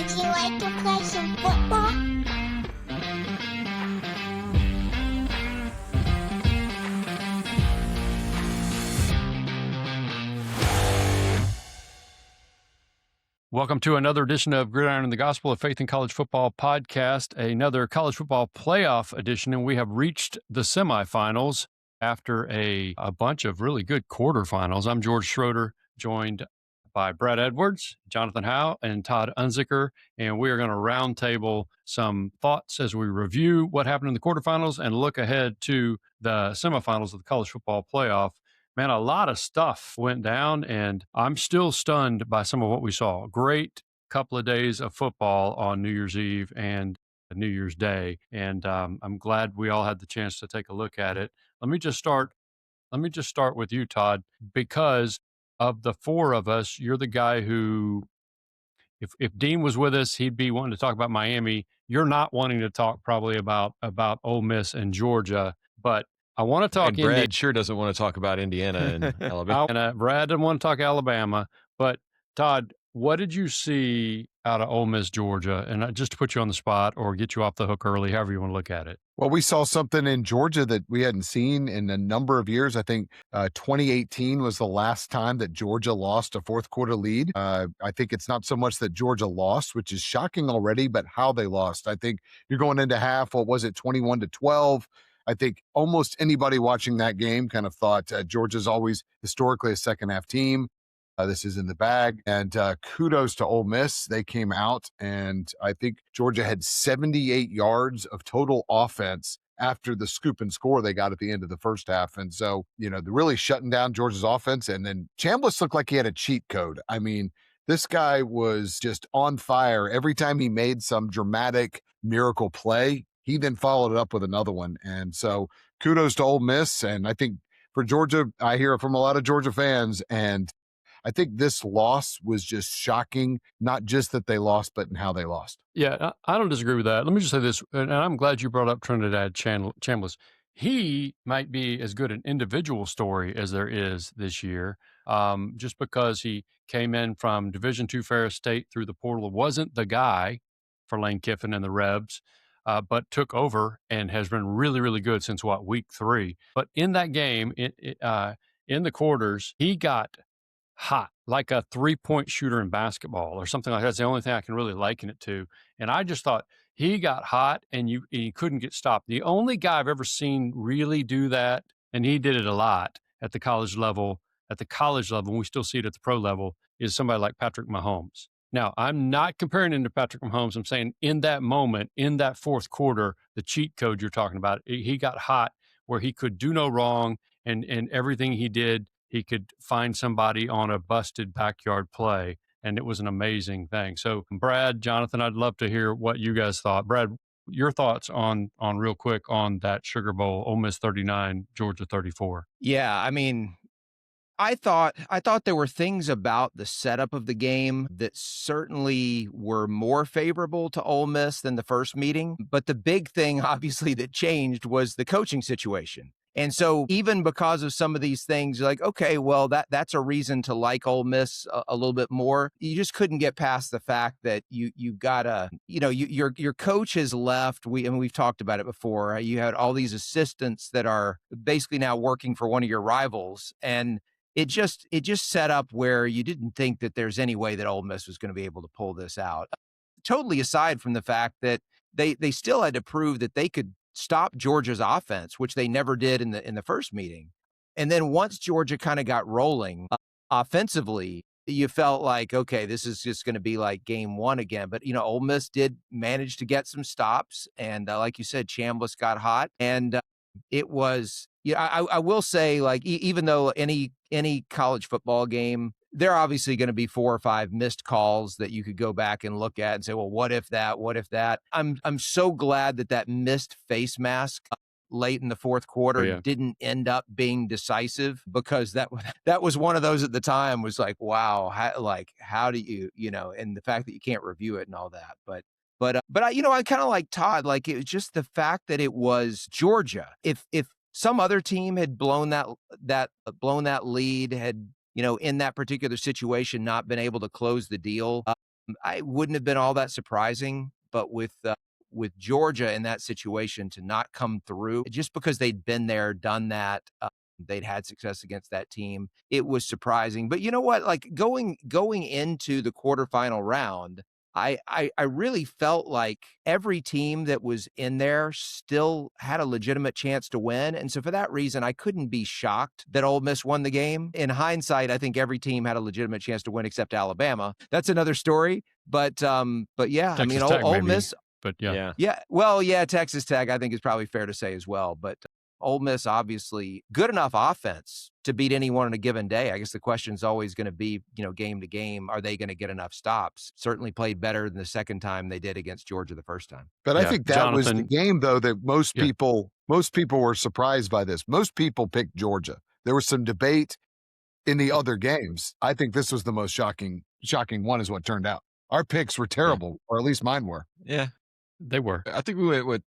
Would you like to play some football? Welcome to another edition of Gridiron and the Gospel of Faith in College Football podcast, another college football playoff edition, and we have reached the semifinals after a bunch of really good quarterfinals. I'm George Schroeder, joined by Brad Edwards, Jonathan Howe, and Todd Unzicker, and we are going to roundtable some thoughts as we review what happened in the quarterfinals and look ahead to the semifinals of the college football playoff. Man, a lot of stuff went down, and I'm still stunned by some of what we saw. Great couple of days of football on New Year's Eve and New Year's Day, and I'm glad we all had the chance to take a look at it. Let me just start with you, Todd, because of the four of us, you're the guy who, if Dean was with us, he'd be wanting to talk about Miami. You're not wanting to talk probably about Ole Miss and Georgia, but I want to talk. And Brad sure doesn't want to talk about Indiana and Alabama. Brad didn't want to talk Alabama, but Todd, what did you see out of Ole Miss, Georgia? And just to put you on the spot or get you off the hook early, however you want to look at it. Well, we saw something in Georgia that we hadn't seen in a number of years. I think 2018 was the last time that Georgia lost a fourth quarter lead. I think it's not so much that Georgia lost, which is shocking already, but how they lost. I think you're going into half, what was it, 21-12? I think almost anybody watching that game kind of thought Georgia's always historically a second half team. This is in the bag. And kudos to Ole Miss. They came out, and I think Georgia had 78 yards of total offense after the scoop and score they got at the end of the first half. And so, they're really shutting down Georgia's offense. And then Chambliss looked like he had a cheat code. I mean, this guy was just on fire. Every time he made some dramatic miracle play, he then followed it up with another one. And so kudos to Ole Miss. And I think for Georgia, I hear it from a lot of Georgia fans. And I think this loss was just shocking, not just that they lost, but in how they lost. Yeah, I don't disagree with that. Let me just say this, and I'm glad you brought up Trinidad Chambliss. He might be as good an individual story as there is this year, just because he came in from Division II Ferris State through the portal, wasn't the guy for Lane Kiffin and the Rebs, but took over and has been really, really good since, week 3. But in that game, in the quarters, he got hot, like a three-point shooter in basketball or something like that. That's the only thing I can really liken it to. And I just thought he got hot and he couldn't get stopped. The only guy I've ever seen really do that, and he did it a lot at the college level, and we still see it at the pro level, is somebody like Patrick Mahomes. Now, I'm not comparing him to Patrick Mahomes. I'm saying in that moment, in that fourth quarter, the cheat code you're talking about, he got hot where he could do no wrong, and everything he did, he could find somebody on a busted backyard play, and it was an amazing thing. So, Brad, Jonathan, I'd love to hear what you guys thought. Brad, your thoughts on real quick on that Sugar Bowl, Ole Miss 39, Georgia 34. Yeah, I mean, I thought there were things about the setup of the game that certainly were more favorable to Ole Miss than the first meeting. But the big thing, obviously, that changed was the coaching situation. And so even because of some of these things, you're like, okay, well, that's a reason to like Ole Miss a little bit more. You just couldn't get past the fact that you gotta, your coach has left. We've talked about it before. You had all these assistants that are basically now working for one of your rivals, and it just set up where you didn't think that there's any way that Ole Miss was going to be able to pull this out. Totally aside from the fact that they still had to prove that they could stop Georgia's offense, which they never did in the first meeting. And then once Georgia kind of got rolling offensively, you felt like, okay, this is just going to be like game one again. But, Ole Miss did manage to get some stops. And like you said, Chambliss got hot. And it was, I will say, like, even though any college football game, there are obviously going to be 4 or 5 missed calls that you could go back and look at and say, well, what if that? What if that? I'm so glad that missed face mask late in the fourth quarter didn't end up being decisive, because that was one of those at the time was like, wow, how do you, and the fact that you can't review it and all that. But I kind of like Todd, like, it was just the fact that it was Georgia. If some other team had blown that lead, had, in that particular situation, not been able to close the deal, I wouldn't have been all that surprising, but with Georgia in that situation to not come through just because they'd been there, done that, they'd had success against that team. It was surprising, but you know what? Like going into the quarterfinal round, I really felt like every team that was in there still had a legitimate chance to win. And so for that reason, I couldn't be shocked that Ole Miss won the game. In hindsight, I think every team had a legitimate chance to win except Alabama. That's another story. But yeah, Texas I mean, Tech, Ole maybe, Miss. but yeah. Well, yeah, Texas Tech, I think is probably fair to say as well. But Ole Miss, obviously, good enough offense to beat anyone on a given day. I guess the question is always going to be, game to game, are they going to get enough stops? Certainly played better than the second time they did against Georgia the first time. But I think that was the game, though, that most people were surprised by this. Most people picked Georgia. There was some debate in the other games. I think this was the most shocking one is what turned out. Our picks were terrible, or at least mine were. Yeah, they were. I think we went with,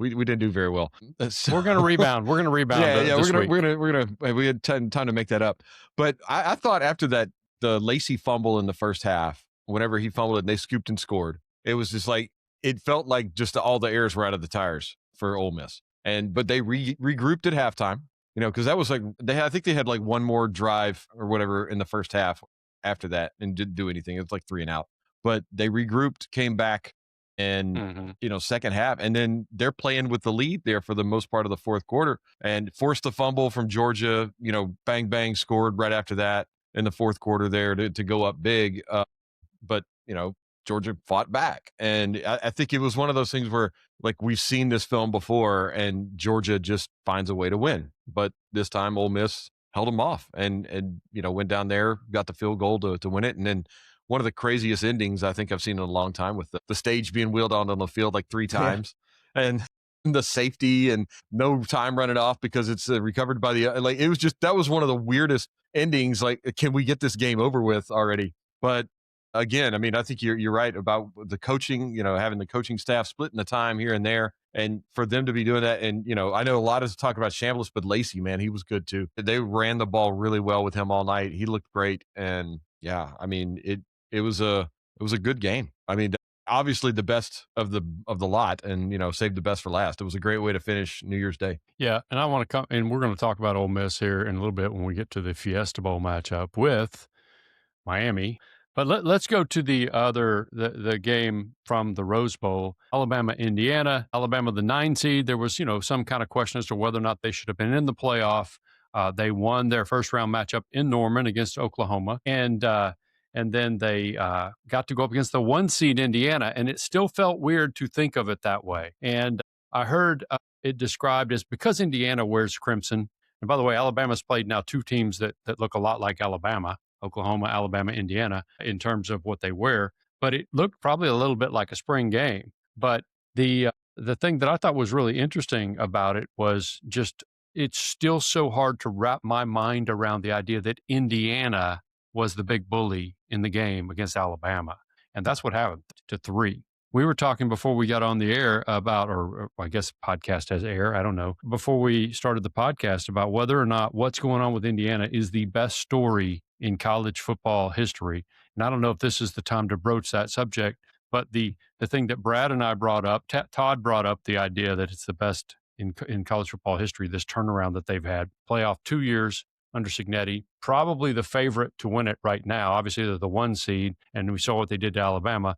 we didn't do very well. So, we're going to rebound. We're going to rebound. We had time to make that up. But I thought after that, the Lacey fumble in the first half, whenever he fumbled it and they scooped and scored, it was just like, it felt like just all the airs were out of the tires for Ole Miss. But they regrouped at halftime, because that was like, I think they had like one more drive or whatever in the first half after that and didn't do anything. It was like 3 and out. But they regrouped, came back, and second half, and then they're playing with the lead there for the most part of the fourth quarter and forced the fumble from Georgia, bang bang, scored right after that in the fourth quarter there to go up big, but Georgia fought back, and I think it was one of those things where, like, we've seen this film before and Georgia just finds a way to win, but this time Ole Miss held them off and went down there, got the field goal to win it. And then one of the craziest endings I think I've seen in a long time, with the stage being wheeled out on the field like 3 times, and the safety and no time running off because it's recovered by the it was just, that was one of the weirdest endings. Like, can we get this game over with already? But again, I mean, I think you're right about the coaching, having the coaching staff splitting the time here and there, and for them to be doing that. And, I know a lot of talk about Chambliss, but Lacey, man, he was good too. They ran the ball really well with him all night. He looked great. And yeah, I mean, it was a good game. I mean, obviously the best of the lot, and, saved the best for last. It was a great way to finish New Year's Day. Yeah. And I want to come, and we're going to talk about Ole Miss here in a little bit when we get to the Fiesta Bowl matchup with Miami. But let's go to the game from the Rose Bowl, Alabama, Indiana. Alabama, the 9 seed. There was, some kind of question as to whether or not they should have been in the playoff. They won their first round matchup in Norman against Oklahoma, and then they got to go up against the 1 seed Indiana, and it still felt weird to think of it that way. And I heard it described as, because Indiana wears crimson. And by the way, Alabama's played now 2 teams that look a lot like Alabama. Oklahoma, Alabama, Indiana, in terms of what they wear, but it looked probably a little bit like a spring game. But the thing that I thought was really interesting about it was just, it's still so hard to wrap my mind around the idea that Indiana was the big bully in the game against Alabama. And that's what happened to 3. We were talking before we got on the air about, or I guess podcast has air, I don't know, before we started the podcast, about whether or not what's going on with Indiana is the best story in college football history. And I don't know if this is the time to broach that subject, but the thing that Brad and I brought up, Todd brought up the idea that it's the best in college football history, this turnaround that they've had. Playoff 2 years under Cignetti, probably the favorite to win it right now. Obviously, they're the 1 seed, and we saw what they did to Alabama.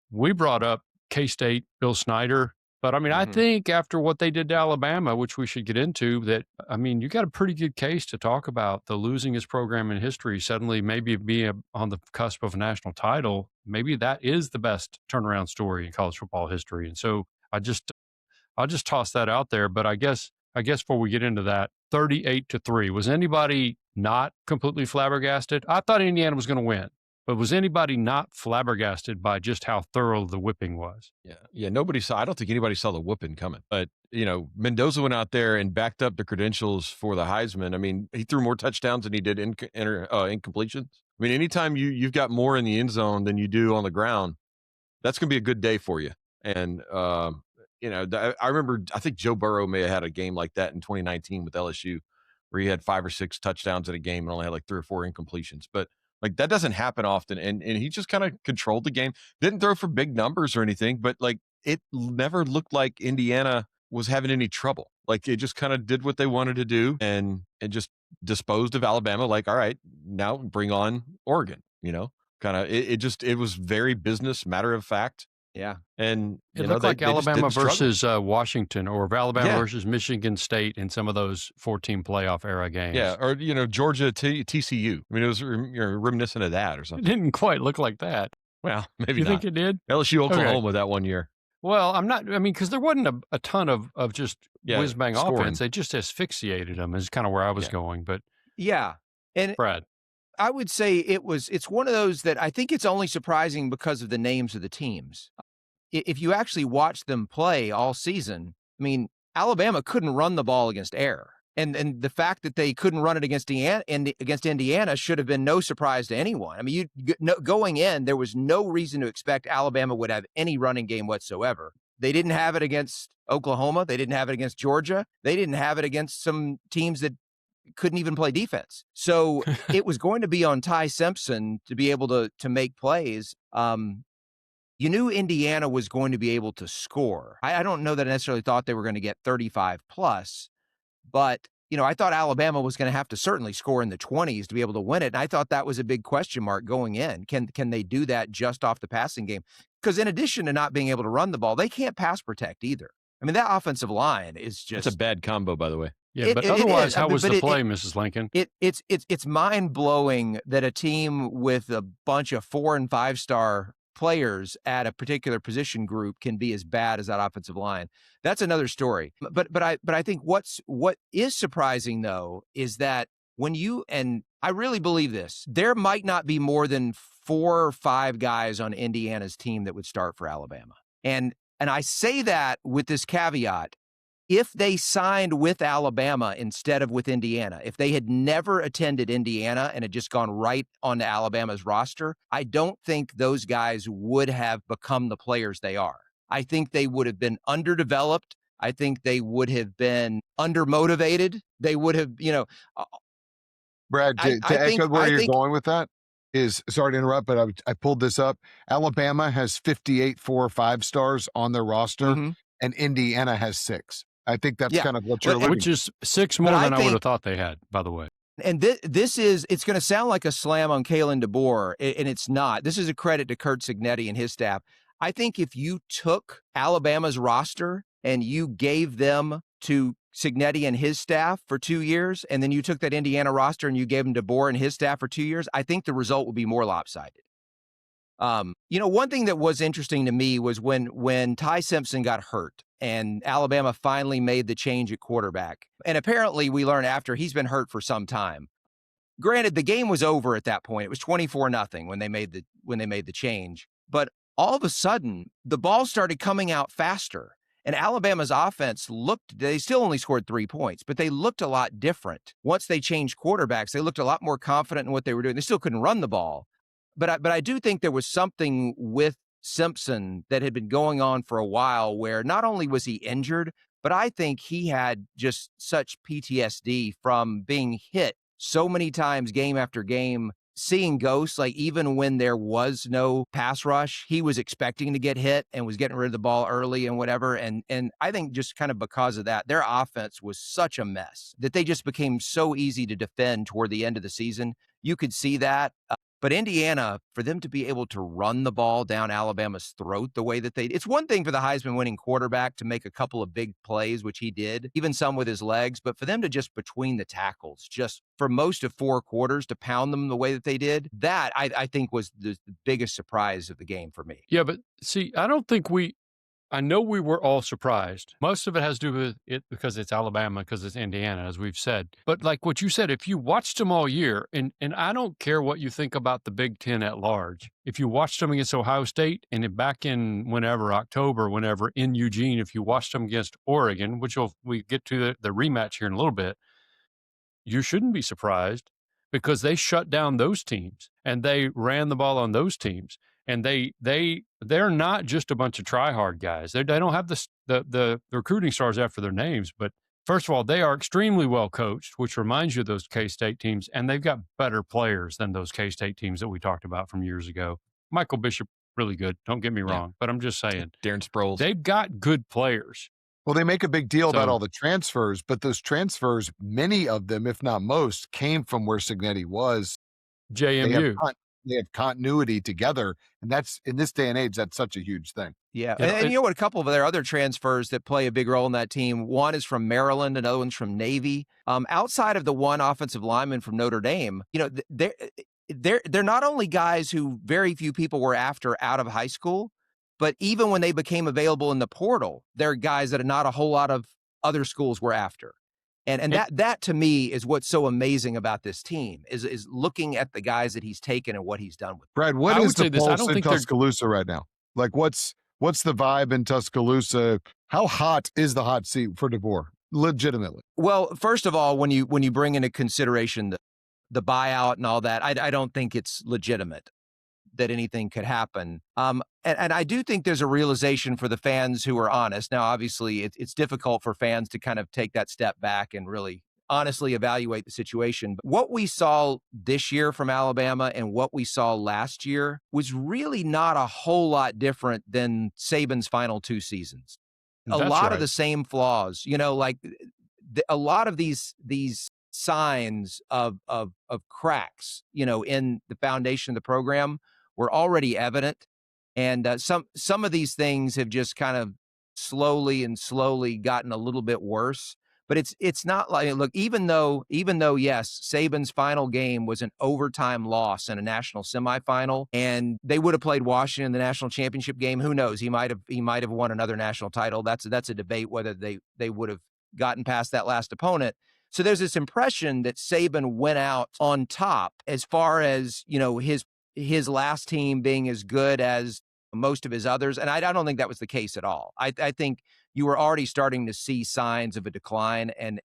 We brought up K-State, Bill Snyder. But I mean, I think after what they did to Alabama, which we should get into, that, I mean, you got a pretty good case to talk about the losingest program in history suddenly maybe being on the cusp of a national title. Maybe that is the best turnaround story in college football history. And so I'll just toss that out there. But I guess before we get into that, 38-3, was anybody not completely flabbergasted? I thought Indiana was going to win. But was anybody not flabbergasted by just how thorough the whipping was? Yeah. I don't think anybody saw the whipping coming. But, Mendoza went out there and backed up the credentials for the Heisman. I mean, he threw more touchdowns than he did incompletions. I mean, anytime you've got more in the end zone than you do on the ground, that's going to be a good day for you. And, I remember, I think Joe Burrow may have had a game like that in 2019 with LSU, where he had 5 or 6 touchdowns in a game and only had like 3 or 4 incompletions. But Like that doesn't happen often. And he just kind of controlled the game. Didn't throw for big numbers or anything, but like it never looked like Indiana was having any trouble. Like it just kind of did what they wanted to do and just disposed of Alabama. Like, all right, now bring on Oregon, kind of, it was very business, matter of fact. Yeah. And it looked like they just Alabama didn't struggle. versus Washington, or Alabama versus Michigan State in some of those 14 playoff era games. Yeah, or Georgia TCU. I mean, it was reminiscent of that or It something. didn't quite look like that. Well, maybe You not. think it did? LSU Oklahoma that one year. Well, because there wasn't a ton of just whiz-bang scoring. offense. They just asphyxiated them is kind of where I was going. But yeah. And Brad, I would say it's one of those that I think it's only surprising because of the names of the teams. If you actually watch them play all season, I mean, Alabama couldn't run the ball against air. And the fact that they couldn't run it against Indiana should have been no surprise to anyone. I mean, going in, there was no reason to expect Alabama would have any running game whatsoever. They didn't have it against Oklahoma. They didn't have it against Georgia. They didn't have it against some teams that couldn't even play defense. So it was going to be on Ty Simpson to be able to make plays. You knew Indiana was going to be able to score. I don't know that I necessarily thought they were going to get 35 plus, but I thought Alabama was going to have to certainly score in the 20s to be able to win it. And I thought that was a big question mark going in. Can they do that just off the passing game? Because in addition to not being able to run the ball, they can't pass protect either. I mean, that offensive line is just... It's a bad combo, by the way. Yeah, but otherwise, how was the play, Mrs. Lincoln? It's mind-blowing that a team with a bunch of 4- and 5-star players at a particular position group can be as bad as that offensive line. That's another story. But I think what is surprising though is that and I really believe this, there might not be more than 4 or 5 guys on Indiana's team that would start for Alabama. And I say that with this caveat. If they signed with Alabama instead of with Indiana, if they had never attended Indiana and had just gone right onto Alabama's roster, I don't think those guys would have become the players they are. I think they would have been underdeveloped. I think they would have been undermotivated. They would have, Brad, to echo where you're going with that is, sorry to interrupt, but I pulled this up. Alabama has 58 4 or 5 stars on their roster, and Indiana has 6. I think that's kind of what you're alluding to. Which is 6 more than I would have thought they had, by the way. And it's going to sound like a slam on Kalen DeBoer, and it's not. This is a credit to Kurt Cignetti and his staff. I think if you took Alabama's roster and you gave them to Cignetti and his staff for 2 years, and then you took that Indiana roster and you gave them DeBoer and his staff for 2 years, I think the result would be more lopsided. One thing that was interesting to me was when Ty Simpson got hurt and Alabama finally made the change at quarterback. And apparently we learned after he's been hurt for some time. Granted, the game was over at that point. It was 24-0 when they made the change. But all of a sudden, the ball started coming out faster. And Alabama's offense they still only scored 3 points, but they looked a lot different. Once they changed quarterbacks, they looked a lot more confident in what they were doing. They still couldn't run the ball. But I do think there was something with Simpson that had been going on for a while where not only was he injured, but I think he had just such PTSD from being hit so many times game after game, seeing ghosts. Like even when there was no pass rush, he was expecting to get hit and was getting rid of the ball early and whatever. And I think just kind of because of that, their offense was such a mess that they just became so easy to defend toward the end of the season. You could see that. But Indiana, for them to be able to run the ball down Alabama's throat the way that it's one thing for the Heisman winning quarterback to make a couple of big plays, which he did, even some with his legs, but for them to just between the tackles, just for most of 4 quarters to pound them the way that they did, that I think was the biggest surprise of the game for me. Yeah, but see, I know we were all surprised. Most of it has to do with it because it's Alabama, because it's Indiana, as we've said. But like what you said, if you watched them all year, and I don't care what you think about the Big Ten at large, if you watched them against Ohio State and back in October, whenever in Eugene, if you watched them against Oregon, which we get to the rematch here in a little bit, you shouldn't be surprised because they shut down those teams and they ran the ball on those teams. And they're not just a bunch of try-hard guys. They don't have the recruiting stars after their names, but First of all, they are extremely well coached, which reminds you of those K-State teams, and they've got better players than those K-State teams that we talked about from years ago. Michael Bishop, really good. Don't get me wrong, but I'm just saying. Darren Sproles. They've got good players. Well, they make a big deal about So- all the transfers, but those transfers, many of them, if not most, came from where Signetti was. JMU. They have continuity together, and that's, in this day and age, that's such a huge thing. Yeah, You know, and you know what? A couple of their other transfers that play a big role in that team. One is from Maryland, another one's from Navy. Outside of the one offensive lineman from Notre Dame, you know, they're not only guys who very few people were after out of high school, but even when they became available in the portal, they're guys that not a whole lot of other schools were after. And that to me is what's so amazing about this team is looking at the guys that he's taken and what he's done with. Brad, what I is would say the this, I pulse don't in think they're- Tuscaloosa right now? Like, what's the vibe in Tuscaloosa? How hot is the hot seat for DeBoer? Legitimately. Well, first of all, when you bring into consideration the buyout and all that, I don't think it's legitimate that anything could happen. And I do think there's a realization for the fans who are honest. Now, obviously, it's difficult for fans to kind of take that step back and really honestly evaluate the situation. But what we saw this year from Alabama and what we saw last year was really not a whole lot different than Saban's final 2 seasons. A That's lot right. of the same flaws, you know, like a lot of these signs of cracks, you know, in the foundation of the program were already evident. And some of these things have just kind of slowly gotten a little bit worse. But it's not like, look, even though yes, Saban's final game was an overtime loss in a national semifinal, and they would have played Washington in the national championship game. Who knows? He might have won another national title. That's a debate whether they would have gotten past that last opponent. So there's this impression that Saban went out on top as far as, you know, his last team being as good as most of his others. And I don't think that was the case at all. I think you were already starting to see signs of a decline, and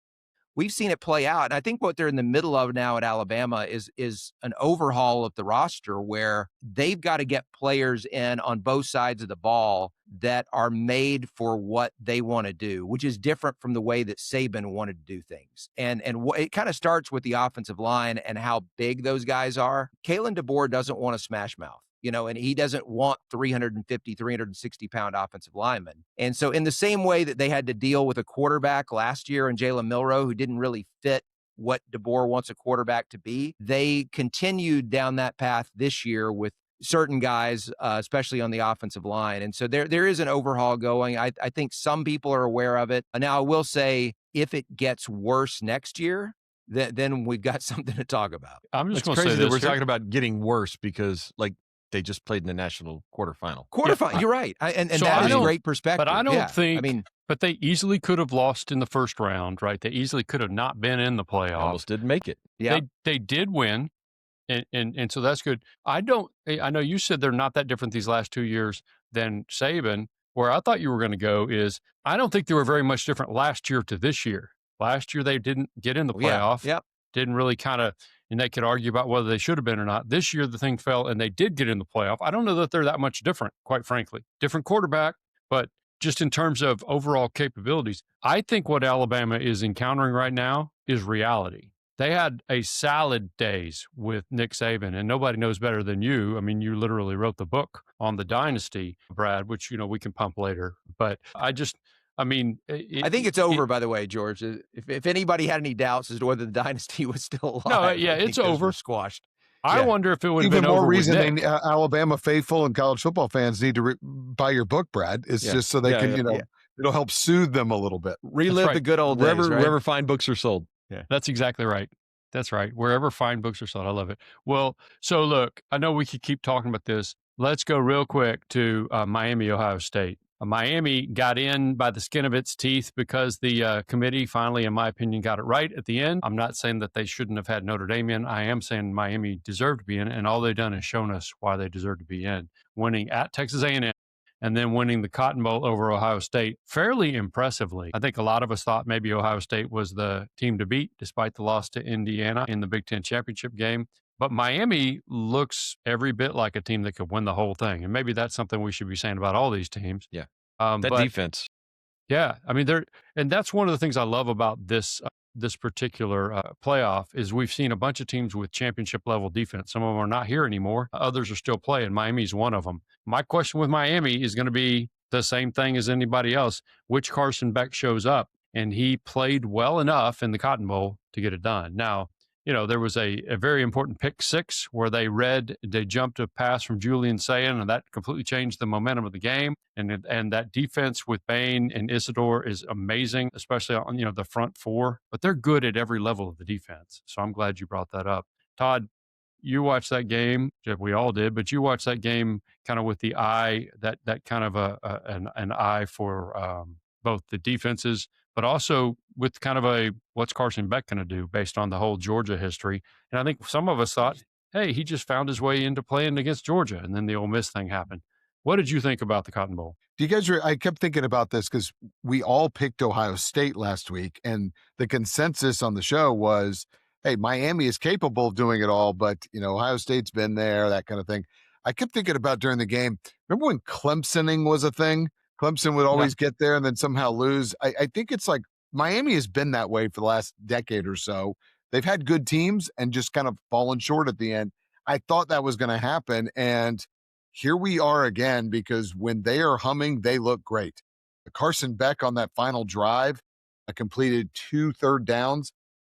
we've seen it play out. And I think what they're in the middle of now at Alabama is an overhaul of the roster where they've got to get players in on both sides of the ball that are made for what they want to do, which is different from the way that Saban wanted to do things. And it kind of starts with the offensive line and how big those guys are. Kalen DeBoer doesn't want a smash mouth. You know, and he doesn't want 350, 360-pound offensive linemen. And so in the same way that they had to deal with a quarterback last year in Jalen Milroe, who didn't really fit what DeBoer wants a quarterback to be, they continued down that path this year with certain guys, especially on the offensive line. And so there is an overhaul going. I think some people are aware of it. Now, I will say, if it gets worse next year, then we've got something to talk about. I'm just It's going to say crazy that this we're here. talking about getting worse because, like, they just played in the national quarterfinal. Quarterfinal, you're right. And So that I is don't- great perspective. But I don't Yeah. think. I mean, But they easily could have lost in the first round, right? They easily could have not been in the They playoffs. almost didn't make it. yeah. They did win, and so that's good. I know you said they're not that different these last 2 years than Saban. Where I thought you were going to go is I don't think they were very much different last year to this year. Last year they didn't get in the playoff. Yeah. Didn't really and they could argue about whether they should have been or not. This year the thing fell and they did get in the playoff. I don't know that they're that much different, quite frankly. Different quarterback, but just in terms of overall capabilities, I think what Alabama is encountering right now is reality. They had a salad days with Nick Saban, and nobody knows better than you. I mean, you literally wrote the book on the dynasty, Brad, which, you know, we can pump later. But I think it's over, by the way, George. If anybody had any doubts as to whether the dynasty was still alive, No, yeah, I think it's those over. were squashed. I Yeah. wonder if it would have Even been more over reason with Nick. Alabama faithful and college football fans need to buy your book, Brad. It's Yeah. just so they Yeah, can, yeah. you know, Yeah. it'll help soothe them a little bit. Relive right. the good old Wherever days, right? wherever fine books are sold. That's exactly right. That's right. Wherever fine books are sold. I love it. Well, so look, I know we could keep talking about this. Let's go real quick to Miami, Ohio State. Miami got in by the skin of its teeth because the committee finally, in my opinion, got it right at the end. I'm not saying that they shouldn't have had Notre Dame in. I am saying Miami deserved to be in, and all they've done is shown us why they deserve to be in. Winning at Texas A&M and then winning the Cotton Bowl over Ohio State fairly impressively. I think a lot of us thought maybe Ohio State was the team to beat despite the loss to Indiana in the Big Ten championship game. But Miami looks every bit like a team that could win the whole thing. And maybe that's something we should be saying about all these teams. Yeah. But That defense. Yeah, I mean, and that's one of the things I love about this particular playoff is we've seen a bunch of teams with championship level defense. Some of them are not here anymore. Others are still playing. Miami's one of them. My question with Miami is going to be the same thing as anybody else. Which Carson Beck shows up? And he played well enough in the Cotton Bowl to get it done. Now, there was a very important pick six where they jumped a pass from Julian Sayin, and that completely changed the momentum of the game. And that defense with Bain and Isidore is amazing, especially on the front four. But they're good at every level of the defense. So I'm glad you brought that up, Todd. You watched that game, we all did, but you watched that game kind of with the eye that kind of an eye for both the defenses, but also with kind of a what's Carson Beck going to do based on the whole Georgia history. And I think some of us thought, hey, he just found his way into playing against Georgia, and then the Ole Miss thing happened. What did you think about the Cotton Bowl? Do you guys? I kept thinking about this because we all picked Ohio State last week, and the consensus on the show was, "Hey, Miami is capable of doing it all, but Ohio State's been there, that kind of thing." I kept thinking about during the game. Remember when Clemsoning was a thing? Clemson would always get there and then somehow lose. I think it's like Miami has been that way for the last decade or so. They've had good teams and just kind of fallen short at the end. I thought that was going to happen, and here we are again, because when they are humming, they look great. Carson Beck on that final drive completed 2 third downs.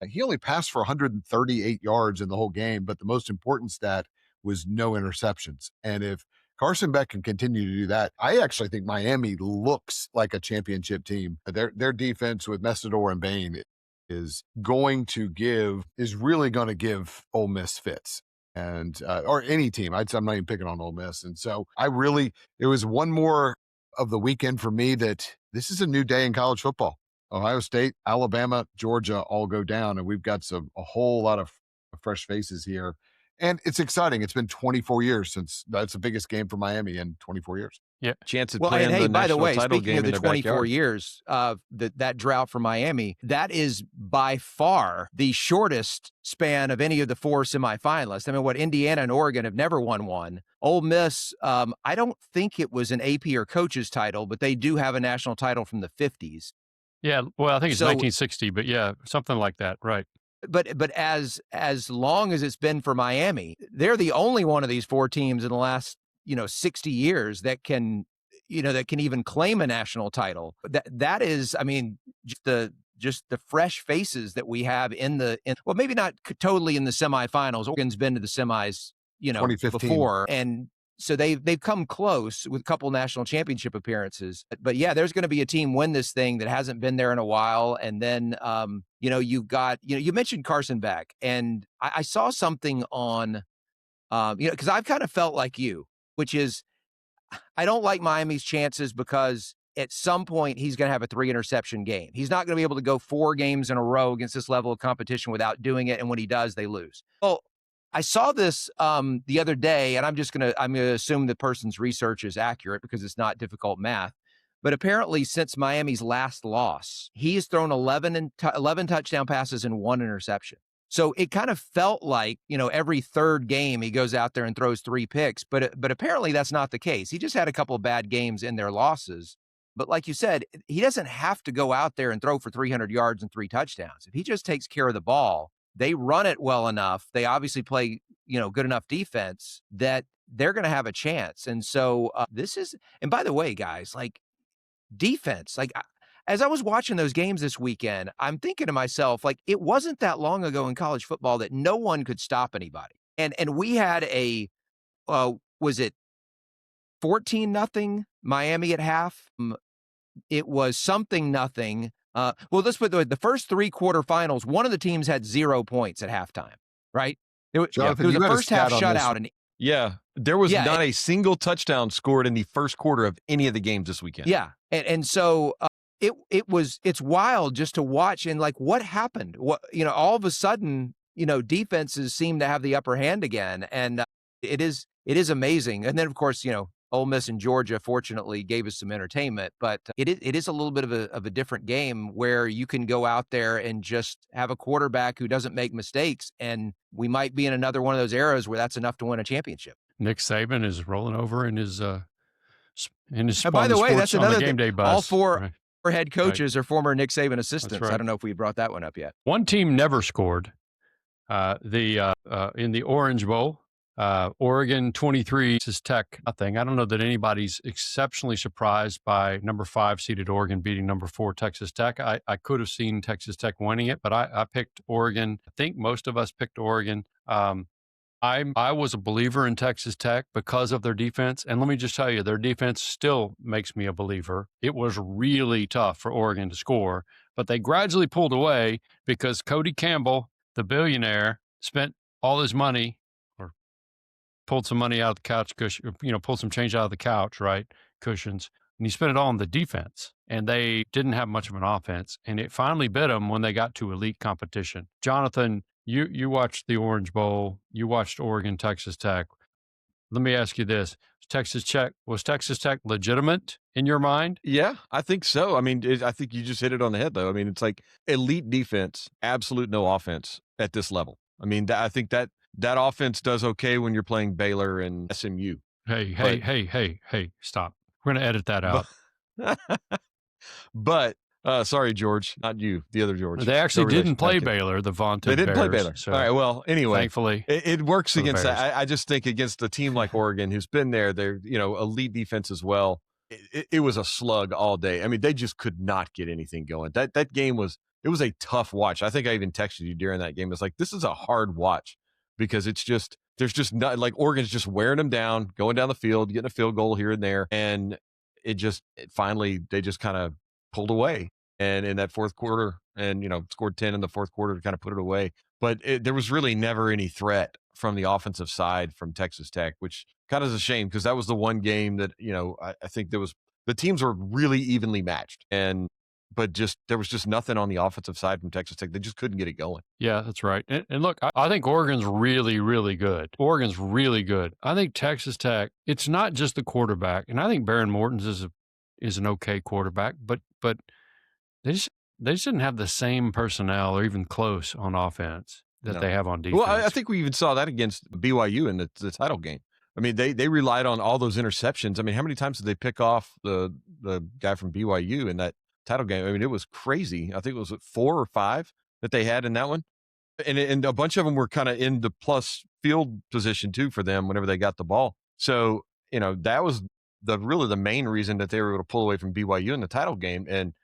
He only passed for 138 yards in the whole game, but the most important stat was no interceptions. And if Carson Beck can continue to do that, I actually think Miami looks like a championship team. Their defense with Messidor and Bain is really going to give Ole Miss fits. And or any team. I'm not even picking on Ole Miss. And so it was one more of the weekend for me that this is a new day in college football. Ohio State, Alabama, Georgia all go down, and we've got a whole lot of fresh faces here. And it's exciting. It's been 24 years since that's the biggest game for Miami in 24 years. Yeah, chance at playing the national title game in their backyard. Speaking of the 24 years of that drought for Miami, that is by far the shortest span of any of the 4 semifinalists. I mean, Indiana and Oregon have never won one. Ole Miss, I don't think it was an AP or coach's title, but they do have a national title from the 50s. Yeah, well, I think it's 1960, but yeah, something like that, right? But as long as it's been for Miami, they're the only one of these 4 teams in the last 60 years that can even claim a national title. That is, I mean, just the fresh faces that we have well, maybe not totally in the semifinals. Oregon's been to the semis, 2015. before, and so they've come close with a couple national championship appearances. But yeah, there's going to be a team win this thing that hasn't been there in a while, and then you've got you mentioned Carson Beck, and I saw something on because I've kind of felt like you, which is I don't like Miami's chances because at some point he's going to have a 3 interception game. He's not going to be able to go 4 games in a row against this level of competition without doing it. And when he does, they lose. Well, I saw this the other day, and I'm going to assume the person's research is accurate because it's not difficult math. But apparently, since Miami's last loss, he has thrown 11 touchdown passes and 1 interception. So it kind of felt like, every third game he goes out there and throws 3 picks, but apparently that's not the case. He just had a couple of bad games in their losses. But like you said, he doesn't have to go out there and throw for 300 yards and 3 touchdowns. If he just takes care of the ball, they run it well enough. They obviously play, good enough defense that they're going to have a chance. And so and by the way, guys, like defense, as I was watching those games this weekend, I'm thinking to myself, like, it wasn't that long ago in college football that no one could stop anybody. And we had was it 14-0 Miami at half? It was something nothing. Well, let's put the first 3 quarterfinals, one of the teams had 0 points at halftime, right? It was a first half shutout. And there was not a single touchdown scored in the first quarter of any of the games this weekend. Yeah, and so it's wild just to watch, and like what happened? What all of a sudden, defenses seem to have the upper hand again, and it is amazing. And then of course, Ole Miss and Georgia fortunately gave us some entertainment, but it is a little bit of a different game where you can go out there and just have a quarterback who doesn't make mistakes, and we might be in another one of those eras where that's enough to win a championship. Nick Saban is rolling over in his by the way, that's another game day bus. All 4 head coaches or former Nick Saban assistants. right. I don't know if we brought that one up yet. One team never scored. In the Orange Bowl, Oregon 23, Texas Tech nothing. I don't know that anybody's exceptionally surprised by number 5 seeded Oregon beating number 4 Texas Tech. I could have seen Texas Tech winning it, but I picked Oregon. I think most of us picked Oregon. I was a believer in Texas Tech because of their defense. And let me just tell you, their defense still makes me a believer. It was really tough for Oregon to score, but they gradually pulled away because Cody Campbell, the billionaire, spent all his money or pulled some money out of the couch cushion, pulled some change out of the couch, right? Cushions. And he spent it all on the defense. And they didn't have much of an offense. And it finally bit them when they got to elite competition. Jonathan, you watched the Orange Bowl. You watched Oregon, Texas Tech. Let me ask you this. Was Texas Tech legitimate in your mind? Yeah, I think so. I mean, I think you just hit it on the head, though. I mean, it's like elite defense, absolute no offense at this level. I mean, I think that offense does okay when you're playing Baylor and SMU. Hey, stop. We're going to edit that out. But sorry, George, not you, the other George. They actually didn't play Baylor, the vaunted They didn't Bears, play Baylor. So all right, well, anyway. Thankfully. It works against that. I just think against a team like Oregon, who's been there, they're, elite defense as well. It was a slug all day. I mean, they just could not get anything going. That game was a tough watch. I think I even texted you during that game. It's like, this is a hard watch because there's just not, like, Oregon's just wearing them down, going down the field, getting a field goal here and there. And finally, they just kind of pulled away. And in that fourth quarter, and, scored 10 in the fourth quarter to kind of put it away. But there was really never any threat from the offensive side from Texas Tech, which kind of is a shame because that was the one game that, I think the teams were really evenly matched. But there was just nothing on the offensive side from Texas Tech. They just couldn't get it going. Yeah, that's right. And look, I think Oregon's really, really good. Oregon's really good. I think Texas Tech, it's not just the quarterback. And I think Baron Morton's is an okay quarterback, but they just didn't have the same personnel or even close on offense that they have on defense. Well, I think we even saw that against BYU in the title game. I mean, they relied on all those interceptions. I mean, how many times did they pick off the guy from BYU in that title game? I mean, it was crazy. I think it was 4 or 5 that they had in that one. And a bunch of them were kind of in the plus field position too for them whenever they got the ball. So, that was really the main reason that they were able to pull away from BYU in the title game. And,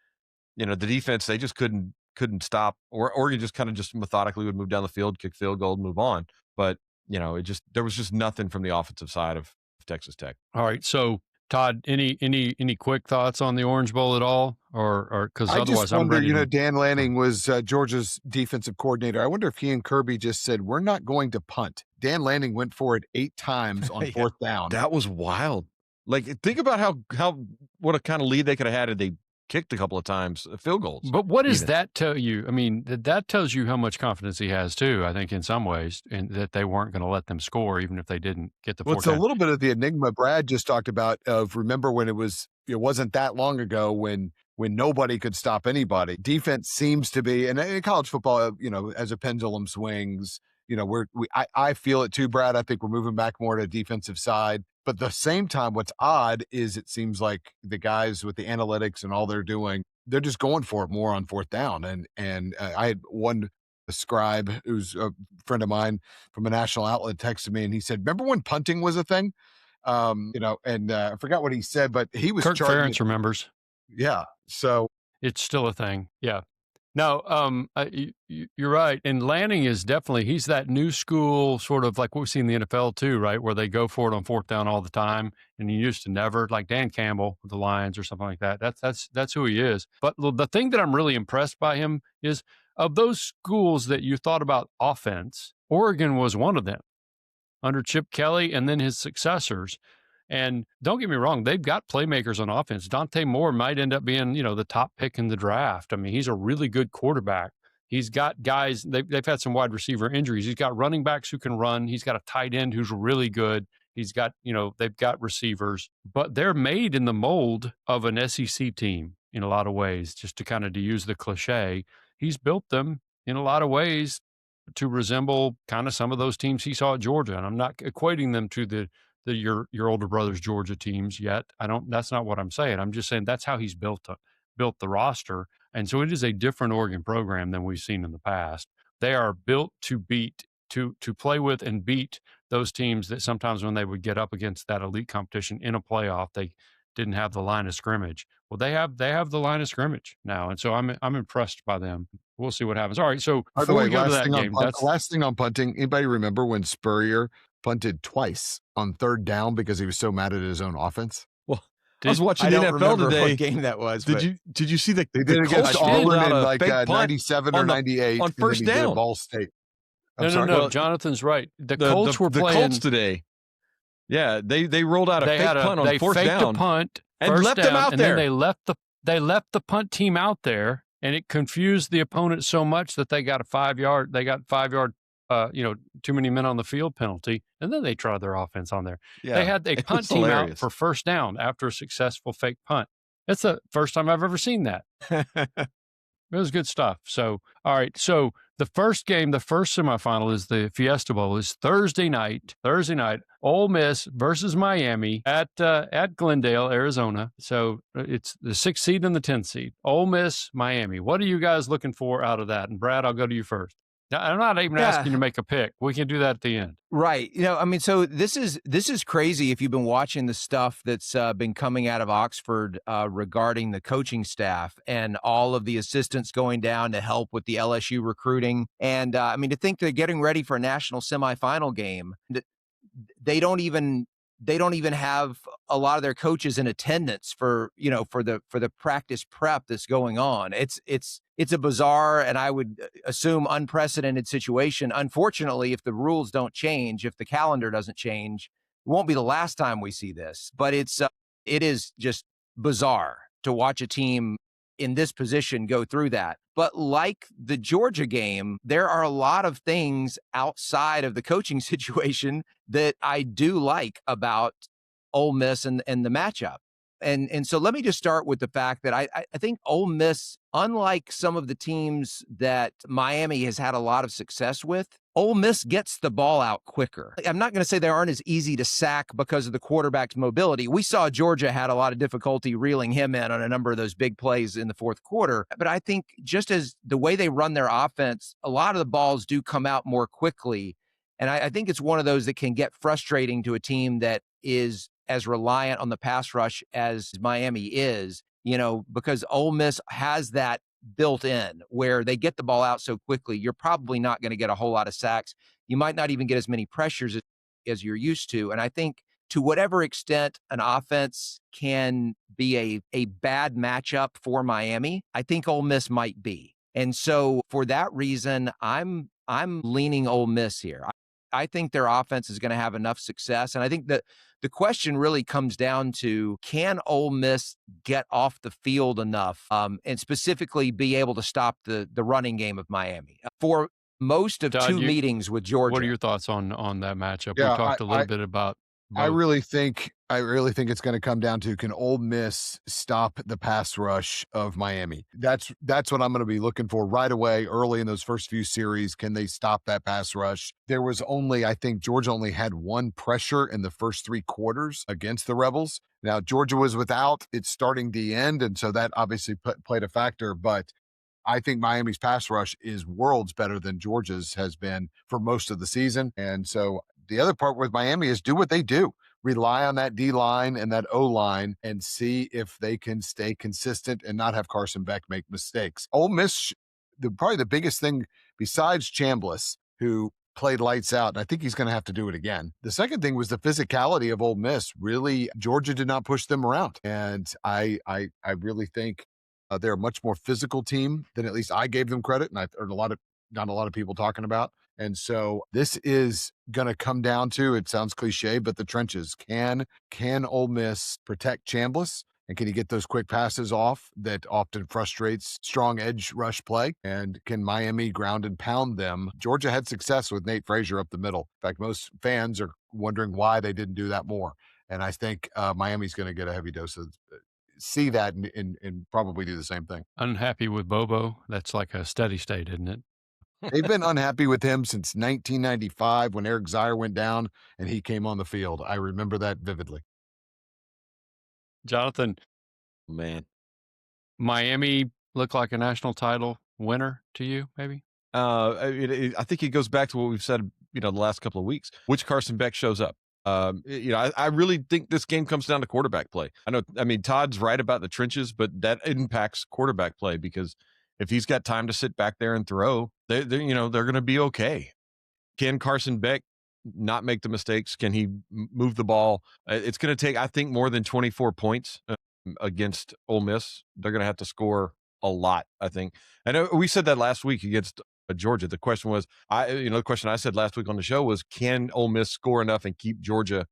the defense, they just couldn't stop. Oregon just kind of just methodically would move down the field, kick field goal, move on. But, there was just nothing from the offensive side of Texas Tech. All right. So, Todd, any quick thoughts on the Orange Bowl at all? Or because otherwise I'm ready. Dan Lanning was Georgia's defensive coordinator. I wonder if he and Kirby just said, we're not going to punt. Dan Lanning went for it 8 times on fourth down. That was wild. Like, think about what a kind of lead they could have had if they kicked a couple of times, field goals. But what does that tell you? I mean, that tells you how much confidence he has too, I think, in some ways, and that they weren't going to let them score even if they didn't get the fourth It's a little bit of the enigma Brad just talked about of remember when it wasn't that long ago when nobody could stop anybody. Defense seems to be, and in college football, as a pendulum swings, I feel it too, Brad. I think we're moving back more to defensive side. But at the same time, what's odd is it seems like the guys with the analytics and all they're doing, they're just going for it more on fourth down. And I had one scribe who's a friend of mine from a national outlet texted me, and he said, "Remember when punting was a thing?" I forgot what he said, but he was Kirk Ferentz remembers. Yeah, so it's still a thing. Yeah. No, you're right. And Lanning is definitely, he's that new school, sort of like what we see in the NFL too, right? Where they go for it on fourth down all the time. And he used to never, like Dan Campbell with the Lions or something like that. That's who he is. But the thing that I'm really impressed by him is of those schools that you thought about offense, Oregon was one of them under Chip Kelly and then his successors. And don't get me wrong, they've got playmakers on offense. Dante Moore might end up being, the top pick in the draft. I mean, he's a really good quarterback. He's got guys, they've had some wide receiver injuries. He's got running backs who can run. He's got a tight end who's really good. He's got, they've got receivers. But they're made in the mold of an SEC team in a lot of ways, just to use the cliche. He's built them in a lot of ways to resemble kind of some of those teams he saw at Georgia. And I'm not equating them to your older brother's Georgia teams yet. That's not what I'm saying. I'm just saying that's how he's built them. built the roster. And so it is a different Oregon program than we've seen in the past. They are built to beat, to play with and beat those teams that sometimes when they would get up against that elite competition in a playoff, they didn't have the line of scrimmage. Well, they have the line of scrimmage now, and so I'm impressed by them. We'll see what happens. All right, so By the before way, we go to that game, last thing on punting. Anybody remember when Spurrier punted twice on third down because he was so mad at his own offense? Well, I was watching I the don't NFL remember today. what game that was. Did you see the They did it against Colts rolled Auburn out in a like fake punt 97 or 98 on first and then he did down? a Ball State. I'm no, sorry. no, Jonathan's right. The Colts were the playing Colts today. Yeah, they rolled out a they fake had punt on they fourth faked down a punt and first left down, them out and there. then they left the punt team out there, and it confused the opponent so much that they got a 5 yard too many men on the field penalty, and then they tried their offense on there. Yeah, They had a it punt was team hilarious. out for first down after a successful fake punt. It's the first time I've ever seen that. It was good stuff. So, all right. So the first game, the first semifinal is the Fiesta Bowl. Is Thursday night. Ole Miss versus Miami at Glendale, Arizona. So it's the 6th seed and the 10th seed. Ole Miss, Miami. What are you guys looking for out of that? And Brad, I'll go to you first. Now, I'm not even asking you to make a pick. We can do that at the end. Right. I mean, so this is crazy if you've been watching the stuff that's been coming out of Oxford regarding the coaching staff and all of the assistants going down to help with the LSU recruiting. And I mean, to think they're getting ready for a national semifinal game, they don't even have a lot of their coaches in attendance for the practice prep that's going on. It's a bizarre and I would assume unprecedented situation. Unfortunately, if the rules don't change, if the calendar doesn't change, it won't be the last time we see this. But it is just bizarre to watch a team in this position go through that. But like the Georgia game, there are a lot of things outside of the coaching situation that I do like about Ole Miss and the matchup. And so let me just start with the fact that I think Ole Miss, unlike some of the teams that Miami has had a lot of success with, Ole Miss gets the ball out quicker. I'm not going to say they aren't as easy to sack because of the quarterback's mobility. We saw Georgia had a lot of difficulty reeling him in on a number of those big plays in the fourth quarter. But I think just as the way they run their offense, a lot of the balls do come out more quickly. And I think it's one of those that can get frustrating to a team that is as reliant on the pass rush as Miami is, because Ole Miss has that built in where they get the ball out so quickly. You're probably not going to get a whole lot of sacks. You might not even get as many pressures as you're used to. And I think to whatever extent an offense can be a bad matchup for Miami, I think Ole Miss might be. And so for that reason, I'm leaning Ole Miss here. I think their offense is going to have enough success. And I think that the question really comes down to, can Ole Miss get off the field enough and specifically be able to stop the running game of Miami? For most of Todd, meetings with Georgia. What are your thoughts on that matchup? Yeah, We talked a little bit about both. I really think it's going to come down to, can Ole Miss stop the pass rush of Miami? That's what I'm going to be looking for right away, early in those first few series. Can they stop that pass rush? There was I think Georgia only had one pressure in the first 3 quarters against the Rebels. Now, Georgia was without its starting D end, and so that obviously played a factor, but I think Miami's pass rush is worlds better than Georgia's has been for most of the season. And so the other part with Miami is do what they do. Rely on that D line and that O line and see if they can stay consistent and not have Carson Beck make mistakes. Ole Miss, probably the biggest thing besides Chambliss, who played lights out, and I think he's going to have to do it again. The second thing was the physicality of Ole Miss. Really, Georgia did not push them around. And I really think they're a much more physical team than at least I gave them credit, and I've heard not a lot of people talking about. And so this is going to come down to, it sounds cliche, but the trenches. Can Ole Miss protect Chambliss? And can he get those quick passes off that often frustrates strong edge rush play? And can Miami ground and pound them? Georgia had success with Nate Frazier up the middle. In fact, most fans are wondering why they didn't do that more. And I think Miami's going to get a heavy dose of see that and probably do the same thing. Unhappy with Bobo? That's like a steady state, isn't it? They've been unhappy with him since 1995 when Eric Zier went down and he came on the field. I remember that vividly. Jonathan, Man, Miami look like a national title winner to you, maybe? I think it goes back to what we've said, the last couple of weeks, which Carson Beck shows up. I really think this game comes down to quarterback play. Todd's right about the trenches, but that impacts quarterback play because if he's got time to sit back there and throw, they're going to be okay. Can Carson Beck not make the mistakes? Can he move the ball? It's going to take, I think, more than 24 points against Ole Miss. They're going to have to score a lot, I think. I know we said that last week against Georgia. The question was, the question I said last week on the show was, can Ole Miss score enough and keep Georgia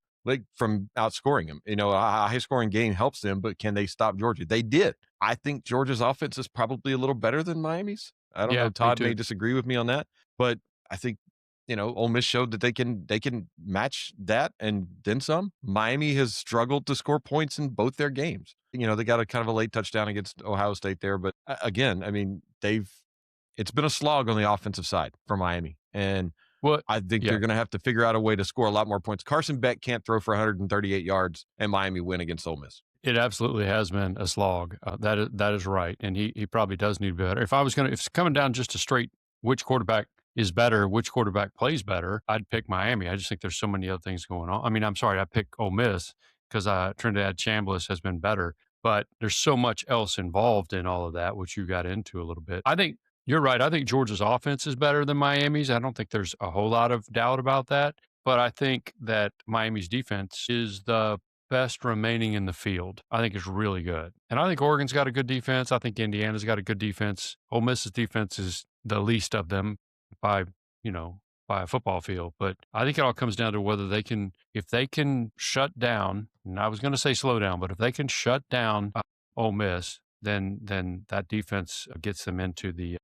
from outscoring them? A high scoring game helps them, but can they stop Georgia? They did. I think Georgia's offense is probably a little better than Miami's. I don't know. Todd may disagree with me on that, but I think Ole Miss showed that they can match that and then some. Miami has struggled to score points in both their games. They got a kind of a late touchdown against Ohio State there, but again, it's been a slog on the offensive side for Miami, and I think they're going to have to figure out a way to score a lot more points. Carson Beck can't throw for 138 yards, and Miami win against Ole Miss. It absolutely has been a slog. That is right, and he probably does need to be better. If it's coming down just to straight which quarterback is better, which quarterback plays better, I'd pick Miami. I just think there's so many other things going on. I'm sorry, I pick Ole Miss because Trinidad Chambliss has been better, but there's so much else involved in all of that, which you got into a little bit. I think you're right. I think Georgia's offense is better than Miami's. I don't think there's a whole lot of doubt about that, but I think that Miami's defense is the best remaining in the field. I think it's really good. And I think Oregon's got a good defense. I think Indiana's got a good defense. Ole Miss's defense is the least of them by a football field. But I think it all comes down to whether if they can shut down, and I was going to say slow down, but if they can shut down Ole Miss, then that defense gets them into the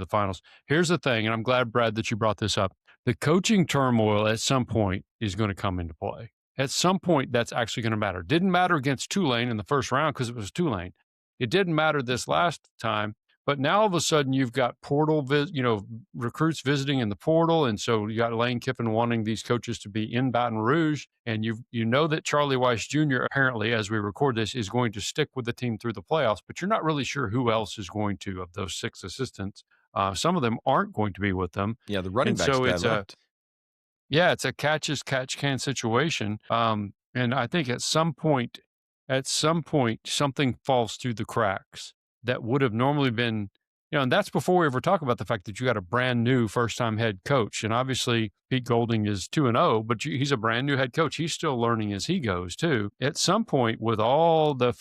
finals. Here's the thing, and I'm glad, Brad, that you brought this up. The coaching turmoil at some point is going to come into play. At some point, that's actually going to matter. Didn't matter against Tulane in the first round because it was Tulane. It didn't matter this last time. But now all of a sudden you've got recruits visiting in the portal, and so you got Lane Kiffin wanting these coaches to be in Baton Rouge, and you know that Charlie Weiss Jr. apparently, as we record this, is going to stick with the team through the playoffs. But you're not really sure who else is going to of those 6 assistants. Some of them aren't going to be with them. Yeah, the running backs left. It's a catch-can situation. And I think at some point, something falls through the cracks that would have normally been, and that's before we ever talk about the fact that you got a brand new first-time head coach. And obviously Pete Golding is 2-0, but he's a brand new head coach. He's still learning as he goes too. At some point, with all the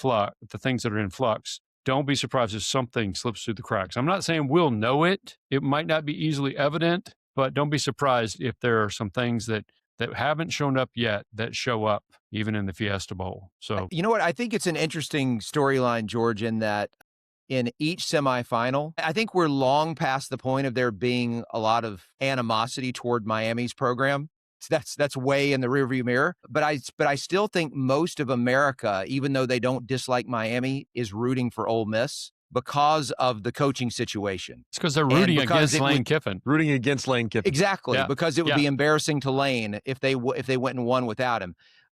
things that are in flux, don't be surprised if something slips through the cracks. I'm not saying we'll know it. It might not be easily evident, but don't be surprised if there are some things that haven't shown up yet that show up even in the Fiesta Bowl. So, you know what? I think it's an interesting storyline, George, in that in each semifinal, I think we're long past the point of there being a lot of animosity toward Miami's program. That's way in the rearview mirror. But I still think most of America, even though they don't dislike Miami, is rooting for Ole Miss because of the coaching situation. It's because they're rooting against Lane Kiffin. Rooting against Lane Kiffin. Exactly, because it would be embarrassing to Lane if they went and won without him.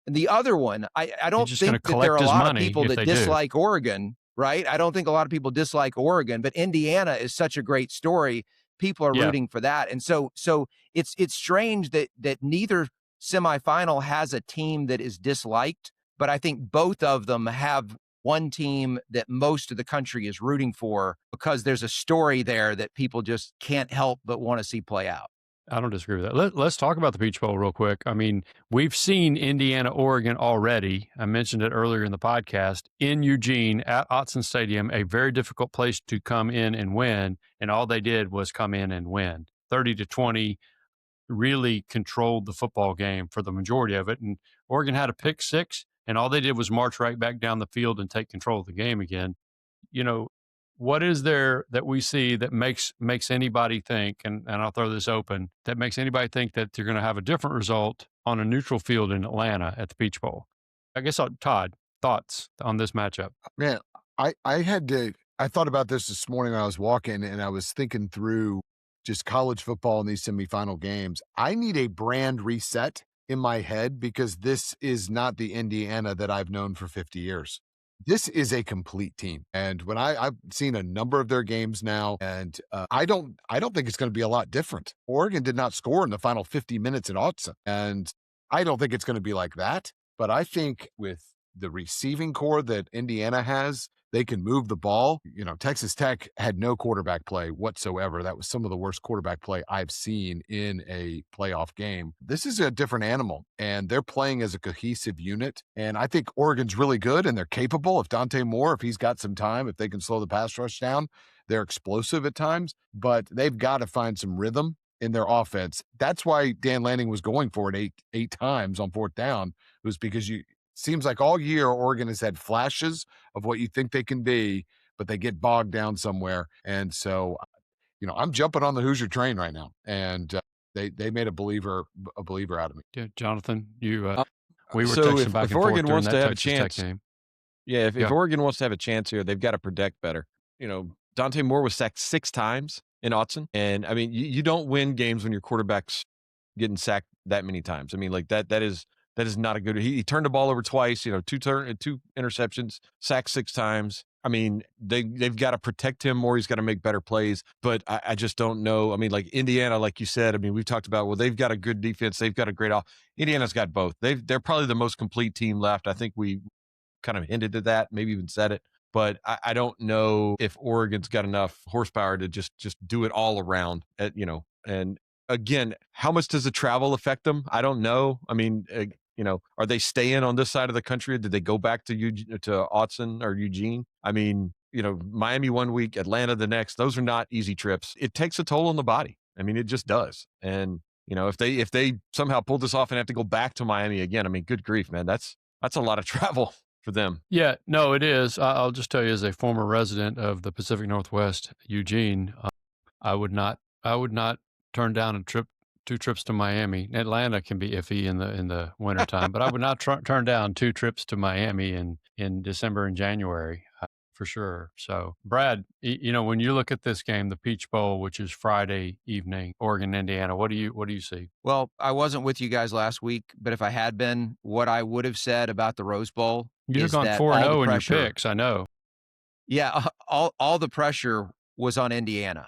And the other one, I don't think that there are a lot of people that dislike Oregon, right? I don't think a lot of people dislike Oregon, but Indiana is such a great story. People are rooting for that. And so it's strange that neither semifinal has a team that is disliked, but I think both of them have one team that most of the country is rooting for because there's a story there that people just can't help but want to see play out. I don't disagree with that. Let's talk about the Peach Bowl real quick. I mean, we've seen Indiana, Oregon already. I mentioned it earlier in the podcast in Eugene at Autzen Stadium, a very difficult place to come in and win. And all they did was come in and win 30-20, really controlled the football game for the majority of it. And Oregon had a pick 6, and all they did was march right back down the field and take control of the game again. What is there that we see that makes anybody think, and I'll throw this open, that makes anybody think that you're going to have a different result on a neutral field in Atlanta at the Peach Bowl? I guess, Todd, thoughts on this matchup? Man, I thought about this morning when I was walking, and I was thinking through just college football in these semifinal games. I need a brand reset in my head because this is not the Indiana that I've known for 50 years. this is a complete team. And when I've seen a number of their games now, and I don't think it's going to be a lot different. Oregon did not score in the final 50 minutes in Autzen, and I don't think it's going to be like that. But I think with the receiving core that Indiana has, they can move the ball. You know, Texas Tech had no quarterback play whatsoever. That was some of the worst quarterback play I've seen in a playoff game. This is a different animal, and they're playing as a cohesive unit. And I think Oregon's really good, and they're capable. If Dante Moore, if he's got some time, if they can slow the pass rush down, they're explosive at times, but they've got to find some rhythm in their offense. That's why Dan Lanning was going for it eight times on fourth down, was because seems like all year Oregon has had flashes of what you think they can be, but they get bogged down somewhere. And so, I'm jumping on the Hoosier train right now, and they made a believer out of me. Yeah, Jonathan, we were So texting back if and forth Oregon during wants that to have a Texas Tech chance, game. yeah, if Yeah. Oregon wants to have a chance here, they've got to protect better. Dante Moore was sacked 6 times in Autzen, and I mean, you don't win games when your quarterback's getting sacked that many times. I mean, like that is not a good. He turned the ball over twice. 2 interceptions, sacked 6 times. I mean, they've got to protect him more. He's got to make better plays. But I just don't know. I mean, like Indiana, like you said. I mean, we've talked about, well, they've got a good defense. They've got a great off. Indiana's got both. They're probably the most complete team left. I think we kind of hinted at that, maybe even said it. But I don't know if Oregon's got enough horsepower to just do it all around. And again, how much does the travel affect them? I don't know. I mean, are they staying on this side of the country? Did they go back to Autzen or Eugene? I mean, Miami one week, Atlanta the next. Those are not easy trips. It takes a toll on the body. I mean, it just does. And if they somehow pull this off and have to go back to Miami again, I mean, good grief, man, that's a lot of travel for them. Yeah, no, it is. I'll just tell you, as a former resident of the Pacific Northwest, Eugene, I would not turn down 2 trips to Miami. Atlanta can be iffy in the wintertime, but I would not turn down 2 trips to Miami in December and January, for sure. So, Brad, when you look at this game, the Peach Bowl, which is Friday evening, Oregon, Indiana, what do you see? Well, I wasn't with you guys last week, but if I had been, what I would have said about the Rose Bowl You've is gone that 4-0 in your picks, I know. Yeah, all the pressure was on Indiana.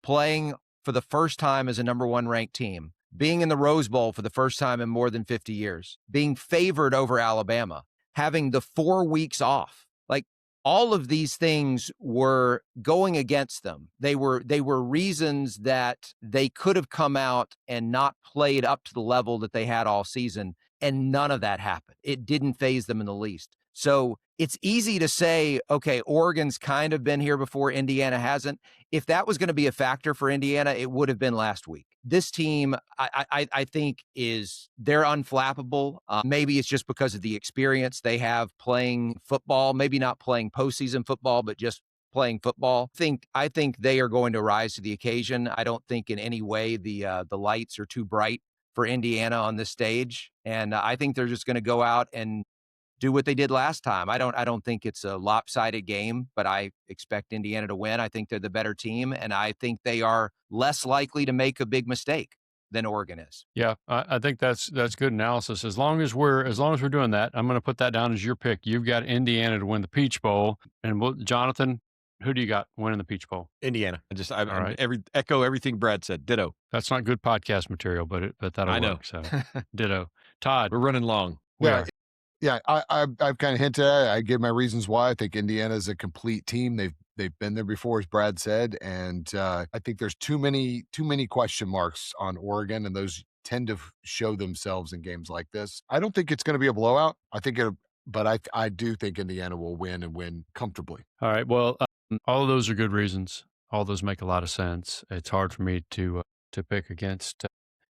Playing for the first time as a number 1 ranked team, being in the Rose Bowl for the first time in more than 50 years, being favored over Alabama, having the 4 weeks off. Like, all of these things were going against them. They were reasons that they could have come out and not played up to the level that they had all season, and none of that happened. It didn't faze them in the least. So it's easy to say, okay, Oregon's kind of been here before, Indiana hasn't. If that was going to be a factor for Indiana, it would have been last week. This team, I think, they're unflappable. Maybe it's just because of the experience they have playing football, maybe not playing postseason football, but just playing football. I think they are going to rise to the occasion. I don't think in any way the lights are too bright for Indiana on this stage. And I think they're just going to go out and do what they did last time. I don't think it's a lopsided game, but I expect Indiana to win. I think they're the better team, and I think they are less likely to make a big mistake than Oregon is. Yeah, I think that's good analysis. As long as we're doing that, I'm going to put that down as your pick. You've got Indiana to win the Peach Bowl, and Jonathan, who do you got winning the Peach Bowl? Indiana. Echo everything Brad said. Ditto. That's not good podcast material, but that'll work. So ditto. Todd, we're running long. Yeah, I've kind of hinted at it. I gave my reasons why. I think Indiana is a complete team. They've been there before, as Brad said, and I think there's too many question marks on Oregon, and those tend to show themselves in games like this. I don't think it's going to be a blowout. But I do think Indiana will win and win comfortably. All right. Well, all of those are good reasons. All those make a lot of sense. It's hard for me to pick against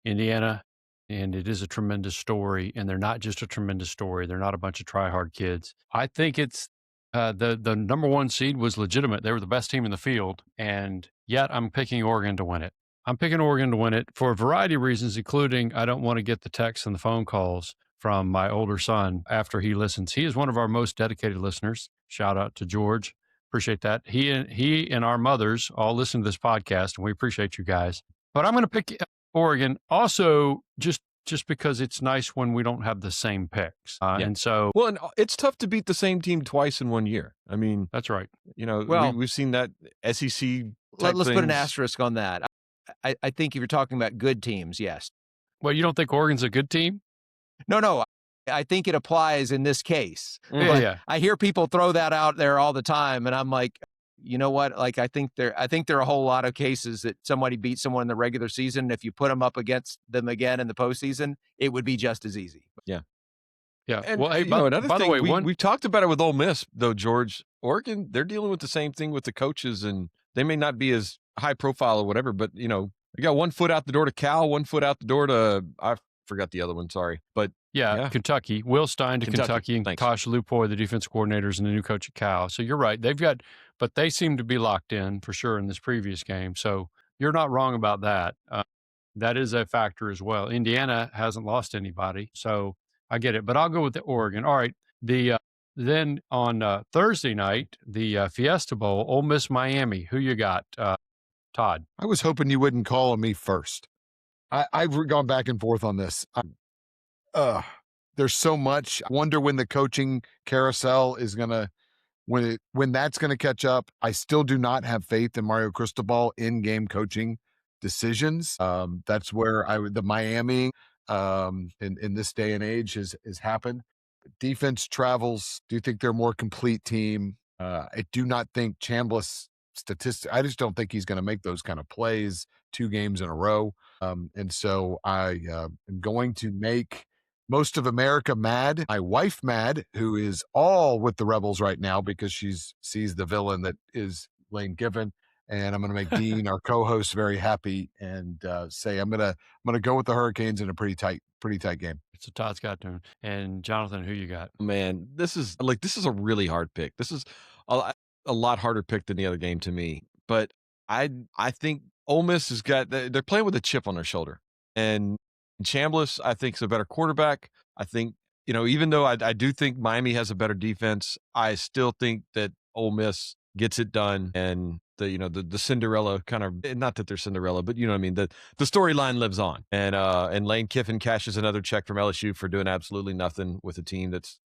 Indiana. And it is a tremendous story, and they're not just a tremendous story. They're not a bunch of try-hard kids. I think it's the number 1 seed was legitimate. They were the best team in the field, and yet I'm picking Oregon to win it. I'm picking Oregon to win it for a variety of reasons, including I don't want to get the texts and the phone calls from my older son after he listens. He is one of our most dedicated listeners. Shout out to George. Appreciate that. He and our mothers all listen to this podcast, and we appreciate you guys. But I'm going to pick Oregon also just just because it's nice when we don't have the same picks. And so, well, and it's tough to beat the same team twice in 1 year. I mean, that's right. Well, we've seen that SEC type let's put an things. asterisk on that. I think if you're talking about good teams, yes. Well, you don't think Oregon's a good team? No. I think it applies in this case. Yeah. I hear people throw that out there all the time, and I'm like, you know what? Like, I think there are a whole lot of cases that somebody beats someone in the regular season. And if you put them up against them again in the postseason, it would be just as easy. Yeah. And well, hey, another by thing, the way, we've talked about it with Ole Miss, though, George. Oregon, they're dealing with the same thing with the coaches, and they may not be as high profile or whatever, but they got 1 foot out the door to Cal, 1 foot out the door to I forgot the other one. Sorry, but yeah, Kentucky. Will Stein to Kentucky and Thanks. Tosh Lupoy, the defense coordinators and the new coach at Cal. So you're right. But they seem to be locked in for sure in this previous game. So you're not wrong about that. That is a factor as well. Indiana hasn't lost anybody, so I get it. But I'll go with the Oregon. All right. Then on Thursday night, the Fiesta Bowl, Ole Miss, Miami. Who you got, Todd? I was hoping you wouldn't call on me first. I've gone back and forth on this. There's so much. I wonder when the coaching carousel is gonna when that's gonna catch up. I still do not have faith in Mario Cristobal in-game coaching decisions. That's where the Miami in this day and age has happened. Defense travels. Do you think they're a more complete team? I do not think Chambliss I just don't think he's going to make those kind of plays 2 games in a row. And so I am going to make most of America mad, my wife mad, who is all with the Rebels right now because she sees the villain that is Lane Kiffin. And I'm going to make Dean, our co-host, very happy and say I'm going to go with the Hurricanes in a pretty tight game. So Todd Scott turn. And Jonathan, who you got? Man, this is a really hard pick. This is a lot harder pick than the other game to me. But I think Ole Miss has got they're playing with a chip on their shoulder, and Chambliss I think is a better quarterback. I think even though I do think Miami has a better defense, I still think that Ole Miss gets it done, and the Cinderella kind of, not that they're Cinderella, but you know what I mean, the storyline lives on, and Lane Kiffin cashes another check from LSU for doing absolutely nothing with a team that's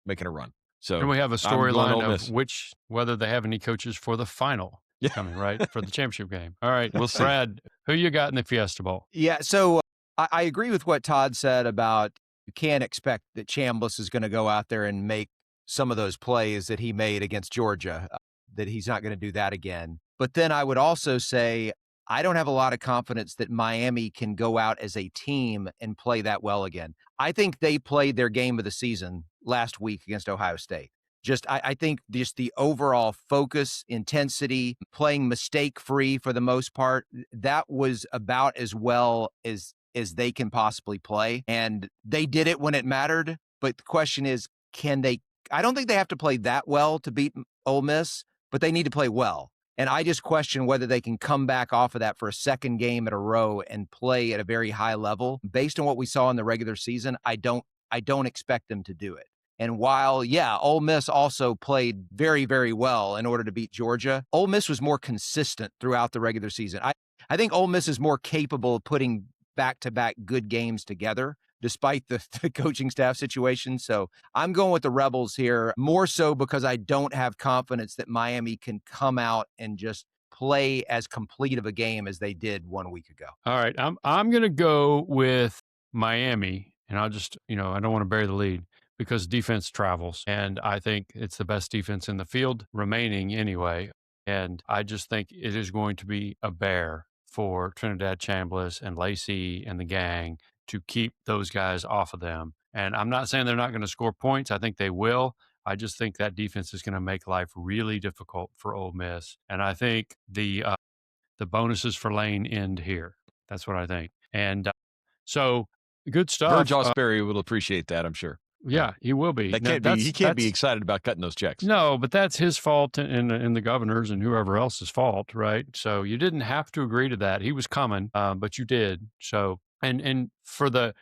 making a run. So and we have a storyline of whether they have any coaches for the final coming, right? For the championship game. All right. We'll see. Brad, who you got in the Fiesta Bowl? Yeah, so I agree with what Todd said about you can't expect that Chambliss is going to go out there and make some of those plays that he made against Georgia, that he's not going to do that again. But then I would also say I don't have a lot of confidence that Miami can go out as a team and play that well again. I think they played their game of the season last week against Ohio State. I think just the overall focus, intensity, playing mistake-free for the most part, that was about as well as they can possibly play. And they did it when it mattered. But the question is, can they? I don't think they have to play that well to beat Ole Miss, but they need to play well. And I just question whether they can come back off of that for a second game in a row and play at a very high level. Based on what we saw in the regular season, I don't expect them to do it. And while, Ole Miss also played very, very well in order to beat Georgia, Ole Miss was more consistent throughout the regular season. I think Ole Miss is more capable of putting back-to-back good games together, despite the coaching staff situation. So I'm going with the Rebels here, more so because I don't have confidence that Miami can come out and just play as complete of a game as they did 1 week ago. All right. I'm going to go with Miami, and I'll just, I don't want to bury the lead because defense travels, and I think it's the best defense in the field remaining anyway. And I just think it is going to be a bear for Trinidad Chambliss and Lacey and the gang to keep those guys off of them. And I'm not saying they're not going to score points. I think they will. I just think that defense is going to make life really difficult for Ole Miss. And I think the bonuses for Lane end here. That's what I think. And so good stuff. George Osbury will appreciate that, I'm sure. Yeah, he will be. He can't be excited about cutting those checks. No, but that's his fault and the governor's and whoever else's fault, right? So you didn't have to agree to that. He was coming, but you did. So and for the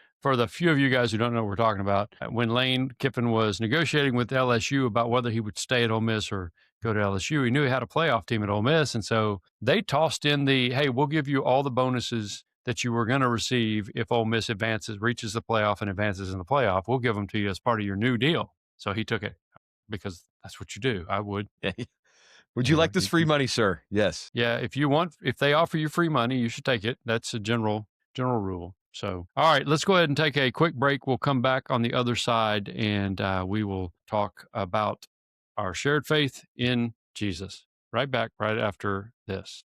few of you guys who don't know what we're talking about, when Lane Kiffin was negotiating with LSU about whether he would stay at Ole Miss or go to LSU, he knew he had a playoff team at Ole Miss, and so they tossed in hey, we'll give you all the bonuses that you were going to receive if Ole Miss reaches the playoff and advances in the playoff. We'll give them to you as part of your new deal. So he took it because that's what you do. I would. Would you like this free money, sir? Yes. Yeah. If they offer you free money, you should take it. That's a general rule. So, all right, let's go ahead and take a quick break. We'll come back on the other side and we will talk about our shared faith in Jesus. Right back right after this.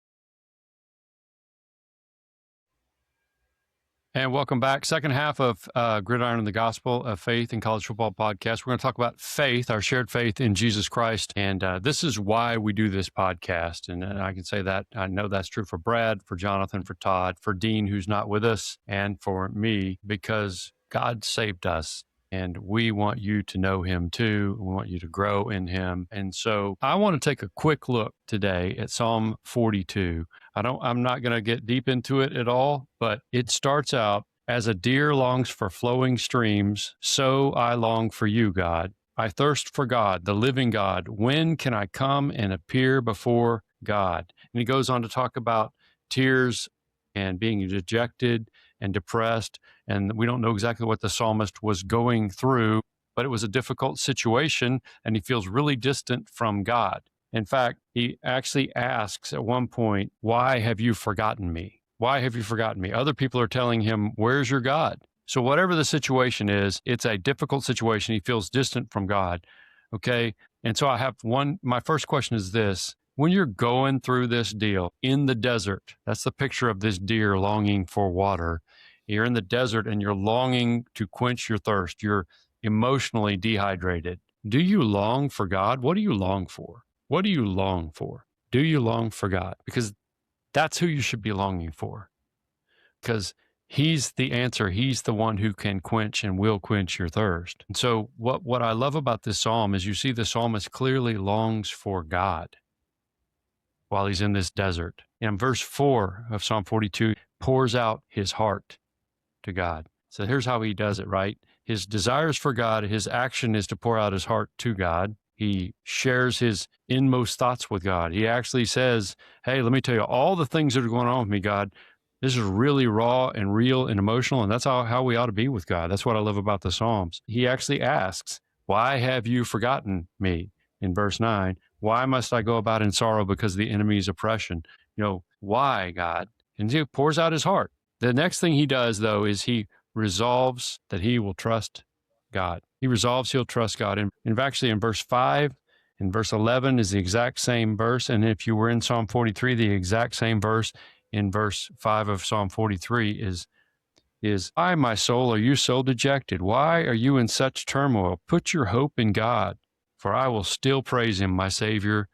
And welcome back. Second half of Gridiron and the Gospel of Faith in College Football podcast. We're going to talk about faith, our shared faith in Jesus Christ. And this is why we do this podcast. And I can say that I know that's true for Brad, for Jonathan, for Todd, for Dean, who's not with us, and for me, because God saved us. And we want you to know him too. We want you to grow in him. And so I want to take a quick look today at Psalm 42. I'm not going to get deep into it at all, but it starts out, as a deer longs for flowing streams, so I long for you, God. I thirst for God, the living God. When can I come and appear before God? And he goes on to talk about tears and being dejected and depressed. And we don't know exactly what the psalmist was going through, but it was a difficult situation, and he feels really distant from God. In fact, he actually asks at one point, why have you forgotten me? Why have you forgotten me? Other people are telling him, where's your God? So whatever the situation is, it's a difficult situation. He feels distant from God. Okay. And so my first question is this. When you're going through this deal in the desert, that's the picture of this deer longing for water. You're in the desert and you're longing to quench your thirst. You're emotionally dehydrated. Do you long for God? What do you long for? What do you long for? Do you long for God? Because that's who you should be longing for. Because he's the answer. He's the one who can quench and will quench your thirst. And so what I love about this psalm is you see the psalmist clearly longs for God while he's in this desert. And verse 4 of Psalm 42 pours out his heart to God. So here's how he does it, right? His desires for God, his action is to pour out his heart to God. He shares his inmost thoughts with God. He actually says, hey, let me tell you all the things that are going on with me, God. This is really raw and real and emotional, and that's how we ought to be with God. That's what I love about the Psalms. He actually asks, why have you forgotten me? In verse 9, why must I go about in sorrow because of the enemy's oppression? Why, God? And he pours out his heart. The next thing he does, though, is he resolves that he will trust God. He resolves he'll trust God. And actually in verse 5 and verse 11 is the exact same verse. And if you were in Psalm 43, the exact same verse in verse 5 of Psalm 43 is, why, my soul, are you so dejected? Why are you in such turmoil? Put your hope in God, for I will still praise him, my Savior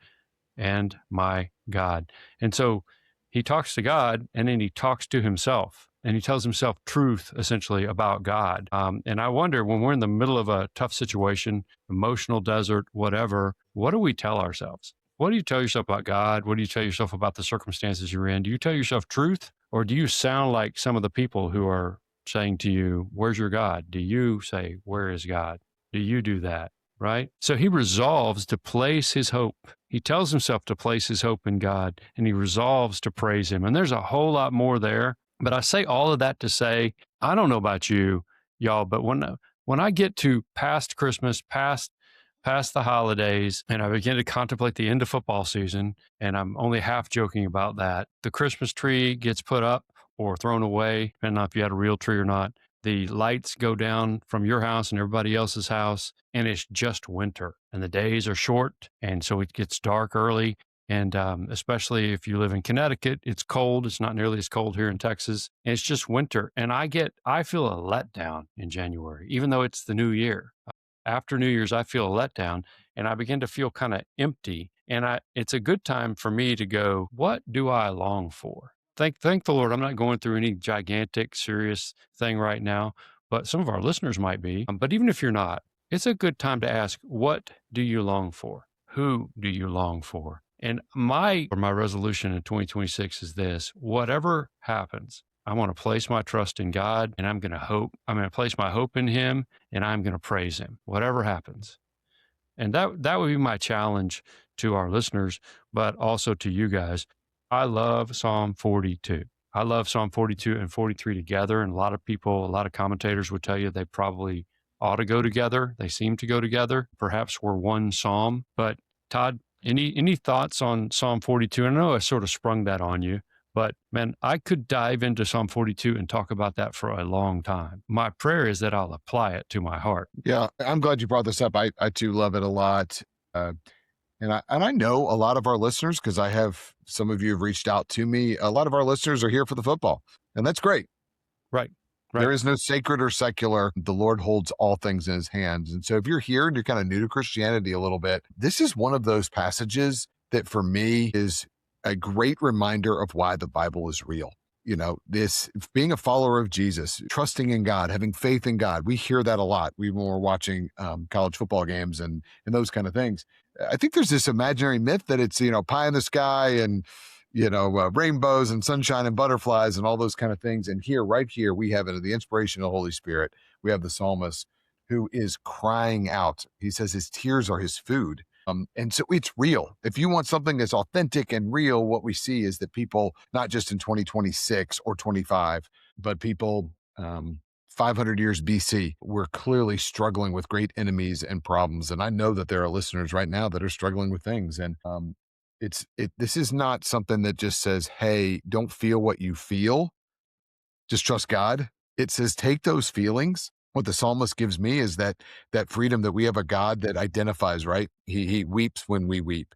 and my God. And so he talks to God, and then he talks to himself, and he tells himself truth, essentially, about God. And I wonder, when we're in the middle of a tough situation, emotional desert, whatever, what do we tell ourselves? What do you tell yourself about God? What do you tell yourself about the circumstances you're in? Do you tell yourself truth, or do you sound like some of the people who are saying to you, where's your God? Do you say, where is God? Do you do that? Right? So he resolves to place his hope. He tells himself to place his hope in God, and he resolves to praise him. And there's a whole lot more there. But I say all of that to say, I don't know about you, y'all, but when I get to past Christmas, past the holidays, and I begin to contemplate the end of football season, and I'm only half joking about that, the Christmas tree gets put up or thrown away, depending on if you had a real tree or not. The lights go down from your house and everybody else's house, and it's just winter, and the days are short, and so it gets dark early. And especially if you live in Connecticut, it's cold. It's not nearly as cold here in Texas. And it's just winter. And I feel a letdown in January, even though it's the new year. After New Year's, I feel a letdown, and I begin to feel kind of empty. And it's a good time for me to go, what do I long for? Thank the Lord, I'm not going through any gigantic, serious thing right now, but some of our listeners might be. But even if you're not, it's a good time to ask, what do you long for? Who do you long for? And my resolution in 2026 is this: whatever happens, I want to place my trust in God, and I'm going to place my hope in him, and I'm going to praise him, whatever happens. And that would be my challenge to our listeners, but also to you guys. I love Psalm 42. I love Psalm 42 and 43 together. And a lot of people, a lot of commentators would tell you they probably ought to go together. They seem to go together. Perhaps we're one psalm. But Todd, any thoughts on Psalm 42? I know I sort of sprung that on you, but man, I could dive into Psalm 42 and talk about that for a long time. My prayer is that I'll apply it to my heart. Yeah, I'm glad you brought this up. I too love it a lot. And I know a lot of our listeners, because I have some of you have reached out to me. A lot of our listeners are here for the football, and that's great. Right. There is no sacred or secular. The Lord holds all things in his hands. And so if you're here and you're kind of new to Christianity a little bit, this is one of those passages that for me is a great reminder of why the Bible is real. You know, this being a follower of Jesus, trusting in God, having faith in God. We hear that a lot. When we're watching college football games and those kind of things. I think there's this imaginary myth that it's, pie in the sky and, rainbows and sunshine and butterflies and all those kind of things. And right here, we have it, the inspiration of the Holy Spirit. We have the psalmist who is crying out. He says his tears are his food. And so it's real. If you want something that's authentic and real, what we see is that people, not just in 2026 or 25, but people 500 years BC, were clearly struggling with great enemies and problems. And I know that there are listeners right now that are struggling with things. And this is not something that just says, hey, don't feel what you feel. Just trust God. It says, take those feelings. What the psalmist gives me is that freedom that we have a God that identifies, right? He weeps when we weep.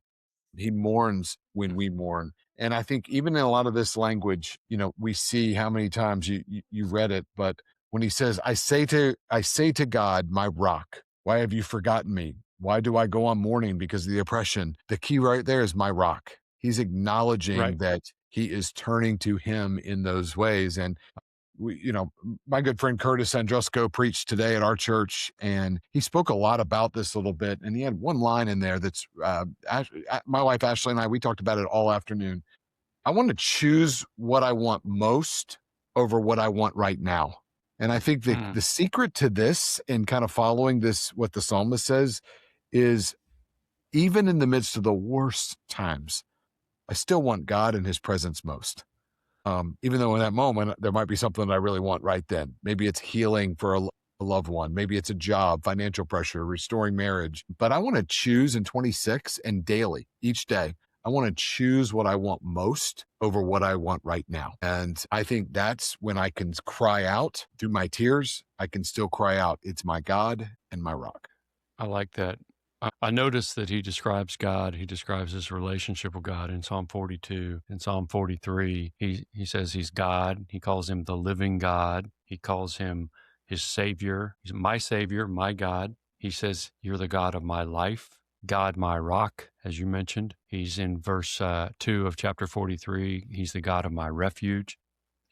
He mourns when we mourn. And I think even in a lot of this language, we see how many times you read it, but when he says, I say to God, my rock, why have you forgotten me? Why do I go on mourning because of the oppression? The key right there is my rock. He's acknowledging that he is turning to him in those ways. And my good friend Curtis Andrusco preached today at our church, and he spoke a lot about this a little bit. And he had one line in there that's my wife Ashley and I, we talked about it all afternoon. I want to choose what I want most over what I want right now. And I think that the secret to this and kind of following this, what the psalmist says, is even in the midst of the worst times, I still want God and his presence most. Even though in that moment, there might be something that I really want right then. Maybe it's healing for a loved one. Maybe it's a job, financial pressure, restoring marriage. But I want to choose in 26 and daily, each day. I want to choose what I want most over what I want right now. And I think that's when I can cry out through my tears. I can still cry out, it's my God and my rock. I like that. I noticed that he describes God. He describes his relationship with God in Psalm 42. In Psalm 43, he says he's God. He calls him the living God. He calls him his Savior. He's my Savior, my God. He says, you're the God of my life, God, my rock, as you mentioned. He's in verse 2 of chapter 43. He's the God of my refuge.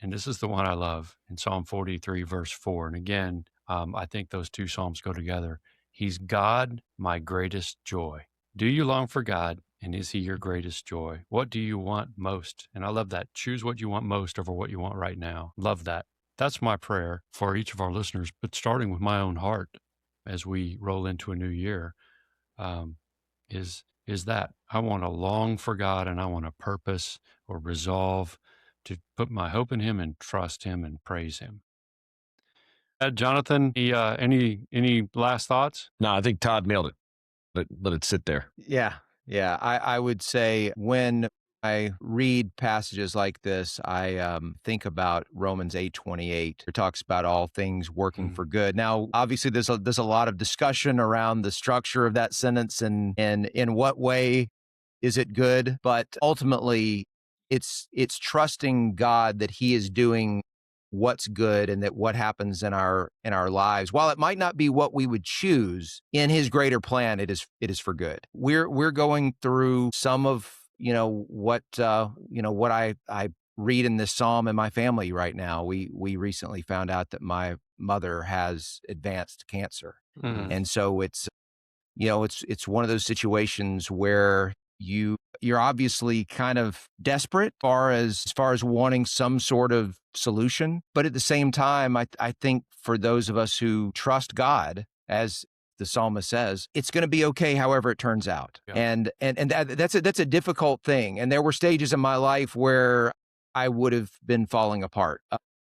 And this is the one I love in Psalm 43, verse 4. And again, I think those two Psalms go together. He's God, my greatest joy. Do you long for God, and is he your greatest joy? What do you want most? And I love that. Choose what you want most over what you want right now. Love that. That's my prayer for each of our listeners, but starting with my own heart as we roll into a new year, is that I want to long for God, and I want to purpose or resolve to put my hope in him and trust him and praise him. Jonathan, any last thoughts? No, I think Todd nailed it. Let it sit there. Yeah. I would say when I read passages like this, I think about Romans 8:28. It talks about all things working for good. Now, obviously, there's a lot of discussion around the structure of that sentence and in what way is it good, but ultimately, it's trusting God that He is doing what's good and that what happens in our lives, while it might not be what we would choose, in his greater plan, it is for good. We're going through some of what I read in this psalm in my family right now. We recently found out that my mother has advanced cancer. And so it's one of those situations where you're obviously kind of desperate as far as wanting some sort of solution. But at the same time, I think for those of us who trust God, as the psalmist says, it's going to be okay however it turns out. Yeah. And that's a difficult thing. And there were stages in my life where I would have been falling apart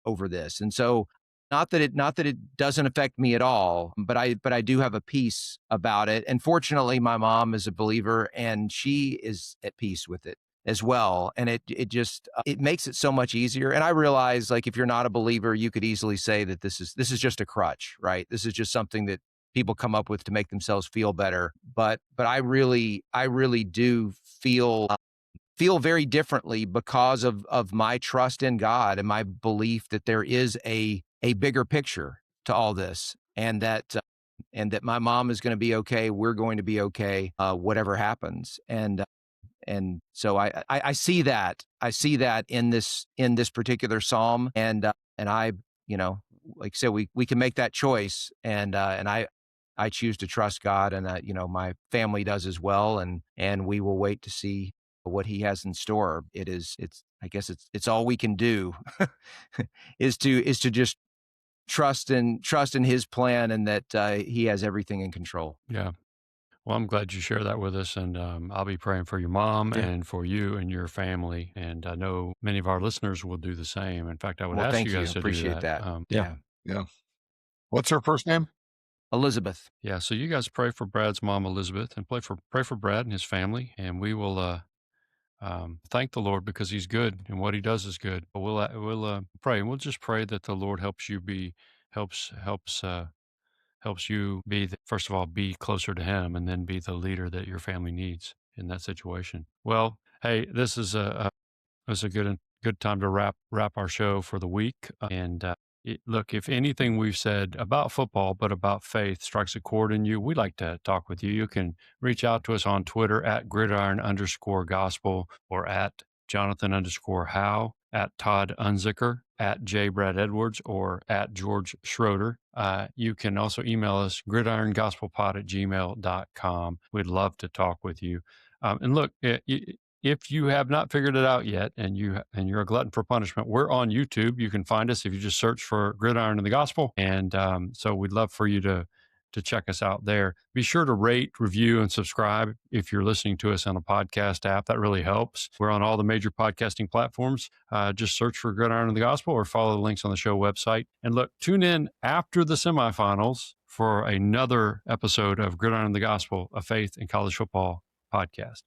over this. And so not that it doesn't affect me at all, but I do have a peace about it. And fortunately, my mom is a believer and she is at peace with it as well. And it just it makes it so much easier. And I realize, like, if you're not a believer, you could easily say that this is just a crutch, right? This is just something that people come up with to make themselves feel better. But I really do feel very differently because of my trust in God and my belief that there is a bigger picture to all this, and that my mom is going to be okay. We're going to be okay, whatever happens. And so I see that in this particular psalm, and I, like I said, we can make that choice, and I choose to trust God, and my family does as well, and we will wait to see what He has in store. I guess it's all we can do is to just trust in His plan, and that He has everything in control. Yeah. Well, I'm glad you share that with us, and I'll be praying for your mom Yeah. and for you and your family. And I know many of our listeners will do the same. In fact, I would Well, ask thank you guys you. to Appreciate do that. that. Yeah. Yeah. What's her first name? Elizabeth. Yeah. So you guys pray for Brad's mom, Elizabeth, and pray for Brad and his family, and we will thank the Lord because He's good and what He does is good. But we'll pray, and we'll just pray that the Lord helps you helps you first of all, be closer to Him, and then be the leader that your family needs in that situation. Well, hey, this is a good time to wrap our show for the week. And look, if anything we've said about football, but about faith strikes a chord in you, we'd like to talk with you. You can reach out to us on Twitter at gridiron_gospel, or at Jonathan_Howe, at Todd Unzicker, at J. Brad Edwards, or at George Schroeder. You can also email us gridirongospelpod@gmail.com. We'd love to talk with you. And look, if you have not figured it out yet, and you're a glutton for punishment, we're on YouTube. You can find us if you just search for Gridiron and the Gospel. And so we'd love for you to check us out there. Be sure to rate, review, and subscribe if you're listening to us on a podcast app. That really helps. We're on all the major podcasting platforms. Just search for Gridiron and the Gospel, or follow the links on the show website. And look, tune in after the semifinals for another episode of Gridiron and the Gospel, a faith in college football podcast.